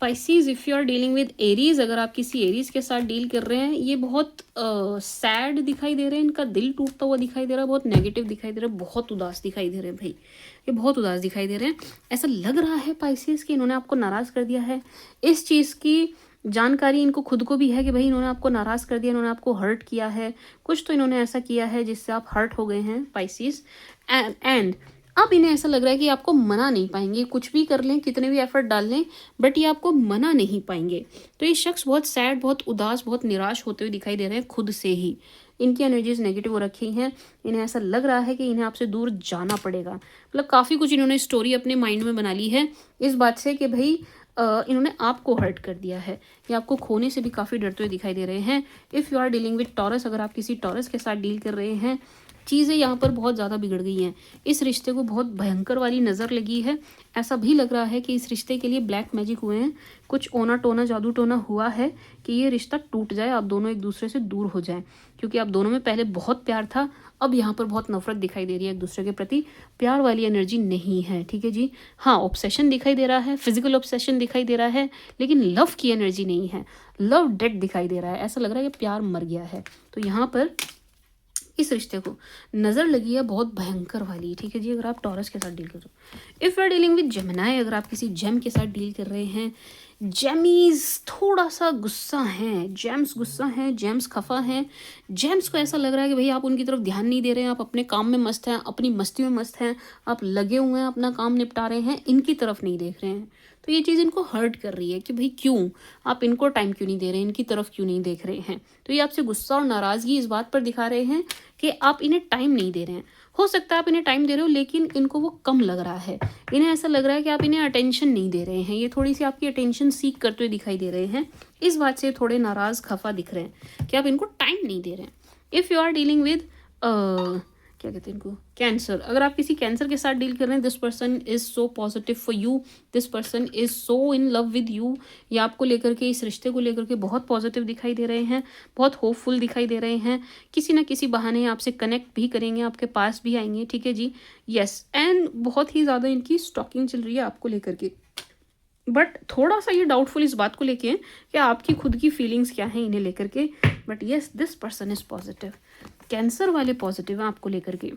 Pisces if you are dealing with Aries, अगर आप किसी एरीज के साथ डील कर रहे हैं, ये बहुत सैड दिखाई दे रहे हैं, इनका दिल टूटता हुआ दिखाई दे रहा है, बहुत नेगेटिव दिखाई दे रहा है, बहुत उदास दिखाई दे रहे हैं भाई, ये बहुत उदास दिखाई दे रहे हैं। ऐसा लग रहा है पाइसेस कि इन्होंने आपको नाराज़ कर दिया है। इस चीज़ की जानकारी इनको खुद को भी है कि भाई इन्होंने आपको नाराज़ कर दिया, इन्होंने आपको हर्ट किया है, कुछ तो इन्होंने ऐसा किया है जिससे आप हर्ट हो गए हैं पाइसेस। एंड अब इन्हें ऐसा लग रहा है कि आपको मना नहीं पाएंगे, कुछ भी कर लें, कितने भी एफर्ट डाल लें, बट ये आपको मना नहीं पाएंगे। तो ये शख्स बहुत सैड, बहुत उदास, बहुत निराश होते हुए दिखाई दे रहे हैं खुद से ही। इनकी एनर्जीज नेगेटिव हो रखी हैं, इन्हें ऐसा लग रहा है कि इन्हें आपसे दूर जाना पड़ेगा। मतलब काफ़ी कुछ इन्होंने स्टोरी अपने माइंड में बना ली है इस बात से कि भाई इन्होंने आपको हर्ट कर दिया है, या आपको खोने से भी काफ़ी डरते हुए दिखाई दे रहे हैं। If you are dealing with Taurus, अगर आप किसी टॉरस के साथ डील कर रहे हैं, चीज़ें यहाँ पर बहुत ज़्यादा बिगड़ गई हैं, इस रिश्ते को बहुत भयंकर वाली नज़र लगी है। ऐसा भी लग रहा है कि इस रिश्ते के लिए ब्लैक मैजिक हुए हैं, कुछ ओना टोना जादू टोना हुआ है कि ये रिश्ता टूट जाए, आप दोनों एक दूसरे से दूर हो जाएं, क्योंकि आप दोनों में पहले बहुत प्यार था, अब यहाँ पर बहुत नफरत दिखाई दे रही है एक दूसरे के प्रति, प्यार वाली एनर्जी नहीं है, ठीक है जी। हाँ, ऑब्सेशन दिखाई दे रहा है, फिजिकल ऑब्सेशन दिखाई दे रहा है, लेकिन लव की एनर्जी नहीं है, लव डेड दिखाई दे रहा है, ऐसा लग रहा है कि प्यार मर गया है। तो यहाँ पर इस रिश्ते को नज़र लगी है बहुत भयंकर वाली, ठीक है जी। अगर आप टॉरस के साथ डील कर रहे हो, if you are dealing with Gemini, अगर आप किसी जेम के साथ डील कर रहे हैं, जेमीज थोड़ा सा गुस्सा हैं, जेम्स गुस्सा हैं, जेम्स खफा हैं, जेम्स को ऐसा लग रहा है कि भाई आप उनकी तरफ ध्यान नहीं दे रहे हैं, आप अपने काम में मस्त हैं, अपनी मस्ती में मस्त हैं, आप लगे हुए हैं, अपना काम निपटा रहे हैं, इनकी तरफ नहीं देख रहे हैं। तो ये चीज़ इनको हर्ट कर रही है कि भाई क्यों आप इनको टाइम क्यों नहीं दे रहे हैं, इनकी तरफ क्यों नहीं देख रहे हैं। तो ये आपसे गुस्सा और नाराज़गी इस बात पर दिखा रहे हैं कि आप इन्हें टाइम नहीं दे रहे हैं। हो सकता है आप इन्हें टाइम दे रहे हो, लेकिन इनको वो कम लग रहा है, इन्हें ऐसा लग रहा है कि आप इन्हें अटेंशन नहीं दे रहे हैं, ये थोड़ी सी आपकी अटेंशन सीख करते हुए दिखाई दे रहे हैं। इस बात से थोड़े नाराज़ खफा दिख रहे हैं कि आप इनको टाइम नहीं दे रहे हैं। If you are dealing with क्या कहते हैं इनको, कैंसर। अगर आप किसी कैंसर के साथ डील कर रहे हैं, this person is so positive for you, this person is so in love with you. ये आपको लेकर के, इस रिश्ते को लेकर के बहुत पॉजिटिव दिखाई दे रहे हैं, बहुत होपफुल दिखाई दे रहे हैं। किसी ना किसी बहाने आपसे कनेक्ट भी करेंगे, आपके पास भी आएंगे, ठीक है जी। यस, एंड बहुत ही ज़्यादा इनकी स्टॉकिंग चल रही है आपको लेकर के, बट थोड़ा सा ये डाउटफुल इस बात को लेके कि आपकी खुद की फीलिंग्स क्या हैं इन्हें लेकर के। But yes, this person is positive, Cancer वाले पॉजिटिव हैं आपको लेकर के।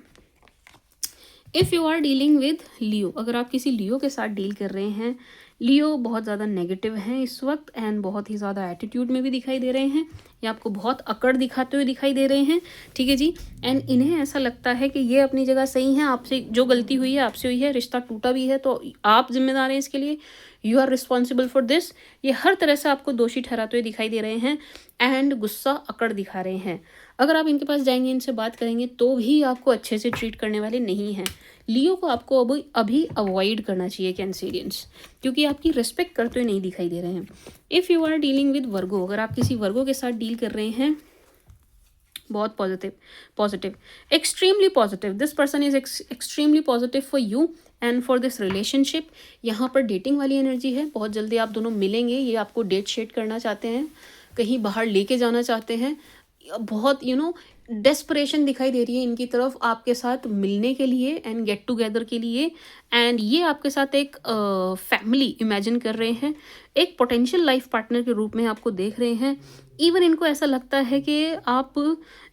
If you are dealing with Leo, अगर आप किसी लियो के साथ डील कर रहे हैं, लियो बहुत ज़्यादा नेगेटिव हैं इस वक्त एंड बहुत ही ज़्यादा एटीट्यूड में भी दिखाई दे रहे हैं, या आपको बहुत अकड़ दिखाते हुए दिखाई दे रहे हैं, ठीक है जी। एंड इन्हें ऐसा लगता है कि ये अपनी जगह सही है, आपसे जो गलती हुई है आपसे हुई है, रिश्ता टूटा भी है तो आप जिम्मेदार हैं इसके लिए, you are responsible for this. ये हर तरह से आपको दोषी ठहराते हुए दिखाई दे रहे हैं एंड गुस्सा अकड़ दिखा रहे हैं। अगर आप इनके पास जाएंगे, इनसे बात करेंगे तो भी आपको अच्छे से ट्रीट करने वाले नहीं हैं। लियो को आपको अभी अवॉइड करना चाहिए कैंसेरियंस, क्योंकि आपकी रिस्पेक्ट करते हुए नहीं दिखाई दे रहे हैं। If you are dealing with Virgo, अगर आप किसी वर्गो के साथ डील कर रहे हैं, बहुत positive, extremely positive, this person is extremely positive for you and for this relationship. यहाँ पर डेटिंग वाली एनर्जी है, बहुत जल्दी आप दोनों मिलेंगे, ये आपको डेट शेट करना चाहते हैं, कहीं बाहर लेके जाना चाहते हैं, बहुत डेस्परेशन दिखाई दे रही है इनकी तरफ आपके साथ मिलने के लिए एंड गेट टुगेदर के लिए। एंड ये आपके साथ एक फैमिली इमेजिन कर रहे हैं, एक पोटेंशियल लाइफ पार्टनर के रूप में आपको देख रहे हैं। इवन इनको ऐसा लगता है कि आप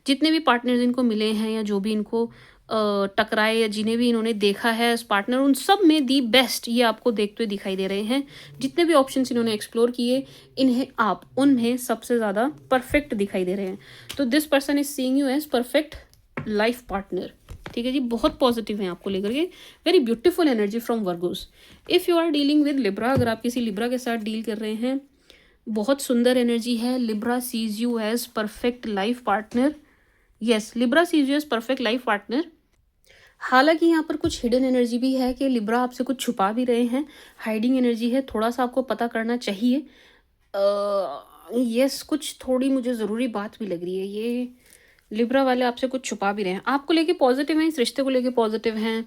जितने भी पार्टनर्स इनको मिले हैं या जो भी इनको टकराए या जिन्हें भी इन्होंने देखा है एज पार्टनर, उन सब में दी बेस्ट ये आपको देखते हुए दिखाई दे रहे हैं। जितने भी ऑप्शंस इन्होंने एक्सप्लोर किए, इन्हें आप उनमें सबसे ज़्यादा परफेक्ट दिखाई दे रहे हैं। तो this person is seeing you as perfect life partner, ठीक है जी। बहुत पॉजिटिव हैं आपको लेकर के, very beautiful energy from Virgos. If you are dealing with Libra, अगर आप किसी लिब्रा के साथ डील कर रहे हैं, बहुत सुंदर एनर्जी है। Libra sees you as perfect life partner, yes, Libra sees you as perfect life partner. हालांकि यहाँ पर कुछ हिडन एनर्जी भी है कि लिब्रा आपसे कुछ छुपा भी रहे हैं, हाइडिंग एनर्जी है, थोड़ा सा आपको पता करना चाहिए। यस, कुछ थोड़ी मुझे ज़रूरी बात भी लग रही है, ये लिब्रा वाले आपसे कुछ छुपा भी रहे हैं, आपको लेके पॉजिटिव हैं, इस रिश्ते को लेके पॉजिटिव हैं,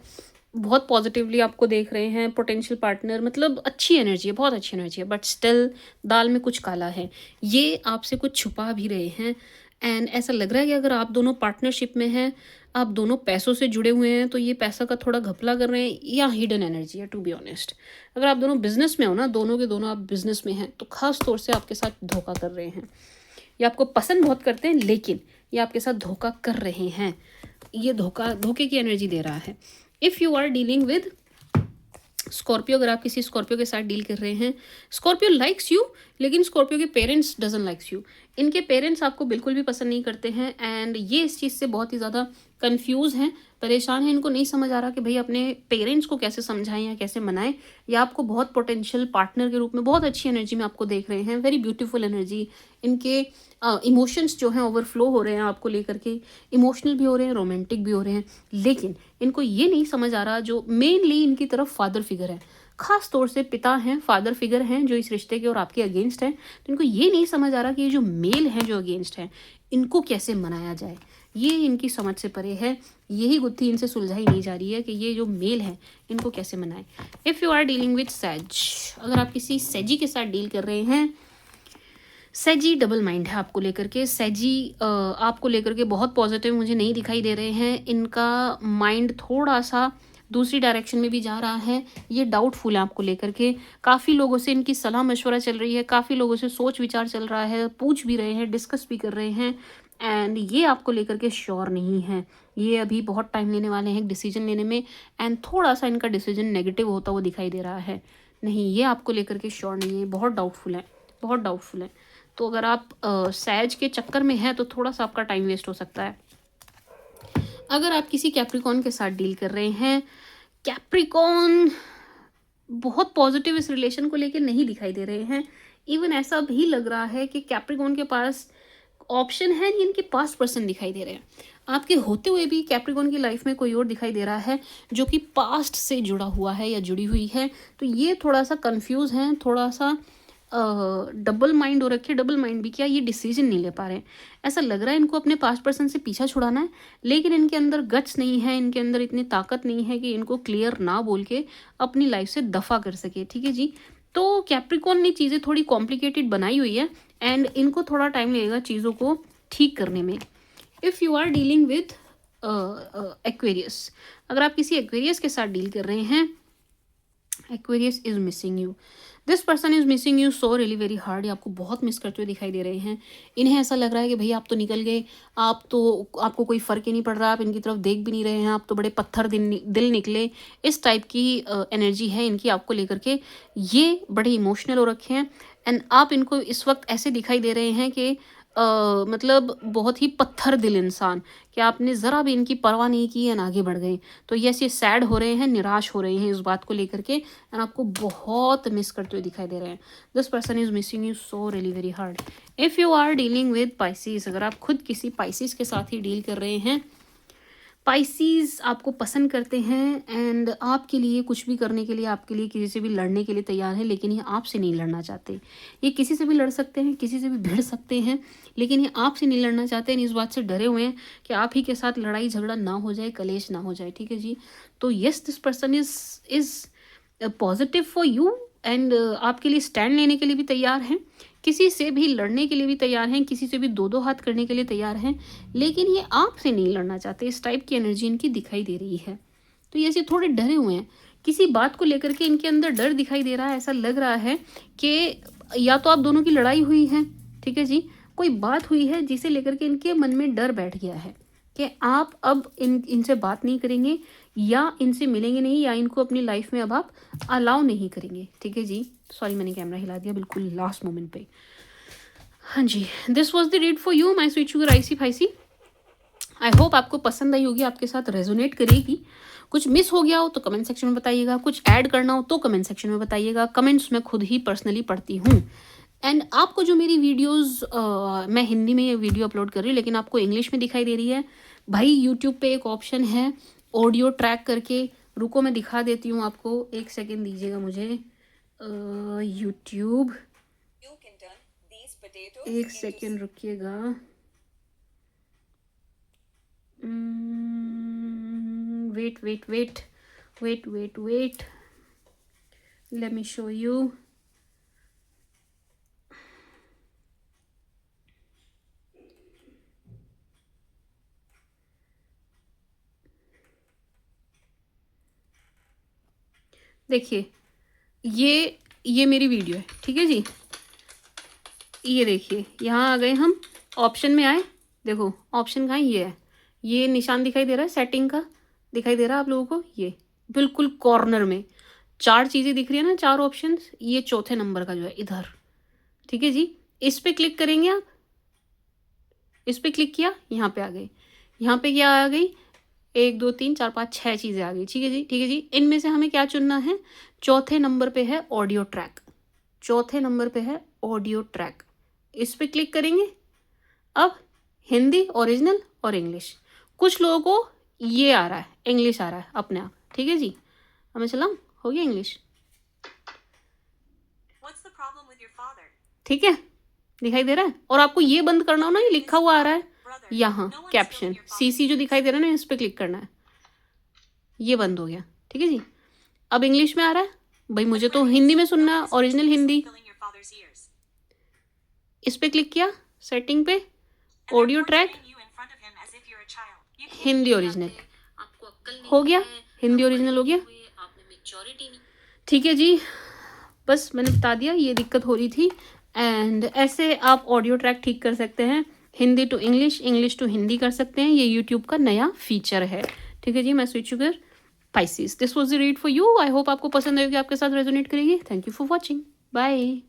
बहुत पॉजिटिवली आपको देख रहे हैं, पोटेंशियल पार्टनर, मतलब अच्छी एनर्जी है, बहुत अच्छी एनर्जी है। बट स्टिल दाल में कुछ काला है, ये आपसे कुछ छुपा भी रहे हैं। एंड ऐसा लग रहा है कि अगर आप दोनों पार्टनरशिप में हैं, आप दोनों पैसों से जुड़े हुए हैं, तो ये पैसा का थोड़ा घपला कर रहे हैं या हिडन एनर्जी है, टू बी ऑनेस्ट। अगर आप दोनों बिजनेस में हो ना, दोनों के दोनों आप बिजनेस में हैं, तो खास तौर से आपके साथ धोखा कर रहे हैं। ये आपको पसंद बहुत करते हैं, लेकिन ये आपके साथ धोखा कर रहे हैं, ये धोखे की एनर्जी दे रहा है। If you are dealing with Scorpio, अगर आप किसी स्कॉर्पियो के साथ डील कर रहे हैं, स्कॉर्पियो लाइक्स यू, लेकिन स्कॉर्पियो के पेरेंट्स डजन लाइक्स यू। इनके पेरेंट्स आपको बिल्कुल भी पसंद नहीं करते हैं एंड ये इस चीज़ से बहुत ही ज़्यादा कंफ्यूज हैं, परेशान हैं। इनको नहीं समझ आ रहा कि भाई अपने पेरेंट्स को कैसे समझाएं या कैसे मनाएं। या आपको बहुत पोटेंशियल पार्टनर के रूप में बहुत अच्छी एनर्जी में आपको देख रहे हैं, वेरी ब्यूटीफुल एनर्जी। इनके इमोशंस जो हैं ओवरफ्लो हो रहे हैं आपको लेकर के, इमोशनल भी हो रहे हैं, रोमांटिक भी हो रहे हैं, लेकिन इनको ये नहीं समझ आ रहा, जो मेनली इनकी तरफ फादर फिगर है, खास तौर से पिता हैं, फादर फिगर हैं जो इस रिश्ते के और आपके अगेंस्ट हैं। तो इनको ये नहीं समझ आ रहा कि ये जो मेल हैं जो अगेंस्ट हैं, इनको कैसे मनाया जाए, ये इनकी समझ से परे है। यही गुत्थी इनसे सुलझाई नहीं जा रही है कि ये जो मेल है इनको कैसे मनाएं। If you are dealing with Sag, अगर आप किसी सैजी के साथ डील कर रहे हैं, सैजी डबल माइंड है आपको लेकर के। सैजी आपको लेकर के बहुत पॉजिटिव मुझे नहीं दिखाई दे रहे हैं। इनका माइंड थोड़ा सा दूसरी डायरेक्शन में भी जा रहा है, ये डाउटफुल है आपको लेकर के। काफ़ी लोगों से इनकी सलाह मशवरा चल रही है, काफ़ी लोगों से सोच विचार चल रहा है, पूछ भी रहे हैं, डिस्कस भी कर रहे हैं एंड ये आपको लेकर के श्योर नहीं है। ये अभी बहुत टाइम लेने वाले हैं डिसीजन लेने में एंड थोड़ा सा इनका डिसीजन नेगेटिव होता हुआ दिखाई दे रहा है। नहीं, ये आपको लेकर के श्योर नहीं है, बहुत डाउटफुल है, बहुत डाउटफुल है। तो अगर आप सैज के चक्कर में हैं तो थोड़ा सा आपका टाइम वेस्ट हो सकता है। अगर आप किसी कैप्रिकॉन के साथ डील कर रहे हैं, कैप्रिकॉन बहुत पॉजिटिव इस रिलेशन को लेकर नहीं दिखाई दे रहे हैं। इवन ऐसा भी लग रहा है कि कैप्रिकॉन के पास ऑप्शन है, इनके पास पर्सन दिखाई दे रहे हैं। आपके होते हुए भी कैप्रिकॉन की लाइफ में कोई और दिखाई दे रहा है जो कि पास्ट से जुड़ा हुआ है या जुड़ी हुई है। तो ये थोड़ा सा कंफ्यूज हैं, थोड़ा सा डबल माइंड हो रखे, डबल माइंड भी क्या, ये डिसीजन नहीं ले पा रहे हैं। ऐसा लग रहा है इनको अपने पास्ट पर्सन से पीछा छुड़ाना है, लेकिन इनके अंदर गट्स नहीं है, इनके अंदर इतनी ताकत नहीं है कि इनको क्लियर ना बोल के अपनी लाइफ से दफ़ा कर सके। ठीक है जी। तो कैप्रिकॉन ने चीज़ें थोड़ी कॉम्प्लिकेटेड बनाई हुई है एंड इनको थोड़ा टाइम लगेगा चीज़ों को ठीक करने में। If you are dealing with Aquarius, अगर आप किसी एक्वेरियस के साथ डील कर रहे हैं, Aquarius is missing you, this person is missing you so really very hard. ये आपको बहुत मिस करते हुए दिखाई दे रहे हैं। इन्हें ऐसा लग रहा है कि भाई आप तो निकल गए, आप तो, आपको कोई फ़र्क ही नहीं पड़ रहा, आप इनकी तरफ देख भी नहीं रहे हैं, आप तो बड़े पत्थर दिल निकले। इस टाइप की एनर्जी है इनकी आपको लेकर के। ये बड़े इमोशनल हो रखे हैं एंड आप इनको इस वक्त ऐसे दिखाई दे रहे हैं कि मतलब बहुत ही पत्थर दिल इंसान, कि आपने ज़रा भी इनकी परवाह नहीं की एंड आगे बढ़ गए। तो यस, ये सैड हो रहे हैं, निराश हो रहे हैं इस बात को लेकर के एंड आपको बहुत मिस करते हुए दिखाई दे रहे हैं। This person is missing you so really very hard. If you are dealing with Pisces, अगर आप खुद किसी पाइसिस के साथ ही डील कर रहे हैं, पाइसिस आपको पसंद करते हैं एंड आपके लिए कुछ भी करने के लिए, आपके लिए किसी से भी लड़ने के लिए तैयार है, लेकिन ये आपसे नहीं लड़ना चाहते। ये किसी से भी लड़ सकते हैं, किसी से भी भिड़ सकते हैं, लेकिन ये आपसे नहीं लड़ना चाहते हैं। इस बात से डरे हुए हैं कि आप ही के साथ लड़ाई झगड़ा ना हो जाए, कलेश ना हो जाए। ठीक है जी। तो yes, this person is positive for you and आपके लिए स्टैंड लेने के लिए भी तैयार हैं, किसी से भी लड़ने के लिए भी तैयार हैं, किसी से भी दो दो हाथ करने के लिए तैयार हैं, लेकिन ये आपसे नहीं लड़ना चाहते। इस टाइप की एनर्जी इनकी दिखाई दे रही है। तो ये ऐसे थोड़े डरे हुए हैं, किसी बात को लेकर के इनके अंदर डर दिखाई दे रहा है। ऐसा लग रहा है कि या तो आप दोनों की लड़ाई हुई है, ठीक है जी, कोई बात हुई है जिसे लेकर के इनके मन में डर बैठ गया है कि आप अब इनसे बात नहीं करेंगे या इनसे मिलेंगे नहीं या इनको अपनी लाइफ में अब आप अलाउ नहीं करेंगे। ठीक है जी। सॉरी, मैंने कैमरा हिला दिया बिल्कुल लास्ट मोमेंट पे। हाँ जी, this was the read for you my sweet sugar icy Piscy. I hope आपको पसंद आई होगी, आपके साथ रेजोनेट करेगी। कुछ मिस हो गया हो तो कमेंट सेक्शन में बताइएगा, कुछ ऐड करना हो तो कमेंट सेक्शन में बताइएगा। कमेंट्स मैं खुद ही पर्सनली पढ़ती हूँ। एंड आपको जो मेरी वीडियोस, मैं हिंदी में ये वीडियो अपलोड कर रही हूँ लेकिन आपको इंग्लिश में दिखाई दे रही है, भाई यूट्यूब पे एक ऑप्शन है ऑडियो ट्रैक करके, रुको मैं दिखा देती हूँ आपको, एक सेकेंड दीजिएगा मुझे। यूट्यूब, एक सेकेंड रुकिएगा। Wait wait wait wait wait wait, let me show you. देखिए, ये मेरी वीडियो है, ठीक है जी। ये देखिए, यहाँ आ गए हम, ऑप्शन में आए, देखो ऑप्शन कहाँ है, ये है, ये निशान दिखाई दे रहा है सेटिंग का, दिखाई दे रहा है आप लोगों को, ये बिल्कुल कॉर्नर में 4 चीज़ें दिख रही है ना, 4 ऑप्शंस, ये चौथे नंबर का जो है इधर। ठीक है जी। इस पे क्लिक करेंगे आप, इस पे क्लिक किया, यहाँ पे आ गई, यहाँ पे क्या आ गई, 1 2 3 4 5 6 चीज़ें आ गई। ठीक है जी, ठीक है जी। इनमें से हमें क्या चुनना है, चौथे नंबर पे है ऑडियो ट्रैक, चौथे नंबर पे है ऑडियो ट्रैक, इस पे क्लिक करेंगे। अब हिंदी ओरिजिनल और इंग्लिश, कुछ लोगों को ये आ रहा है, इंग्लिश आ रहा है अपने आप। ठीक है जी, हमें चला हो गया इंग्लिश। ठीक है, दिखाई दे रहा है। और आपको ये बंद करना हो ना, ये लिखा हुआ आ रहा है यहाँ कैप्शन, सीसी जो दिखाई दे रहा है ना, इस पे क्लिक करना है, ये बंद हो गया। ठीक है जी। अब इंग्लिश में आ रहा है, भाई मुझे तो हिंदी में सुनना है, ओरिजिनल हिंदी, इस पे क्लिक किया, सेटिंग पे ऑडियो ट्रैक, हिंदी ओरिजिनल हो गया, हिंदी ओरिजिनल हो गया। ठीक है जी, बस मैंने बता दिया, ये दिक्कत हो रही थी। एंड ऐसे आप ऑडियो ट्रैक ठीक कर सकते हैं, Hindi to English, English to Hindi कर सकते हैं। ये यूट्यूब का नया फीचर है। ठीक है जी, मैं sweet sugar Pisces, this was the read for you. I hope आपको पसंद आएगी, आपके साथ रेजोनेट करेगी। Thank you for watching, bye.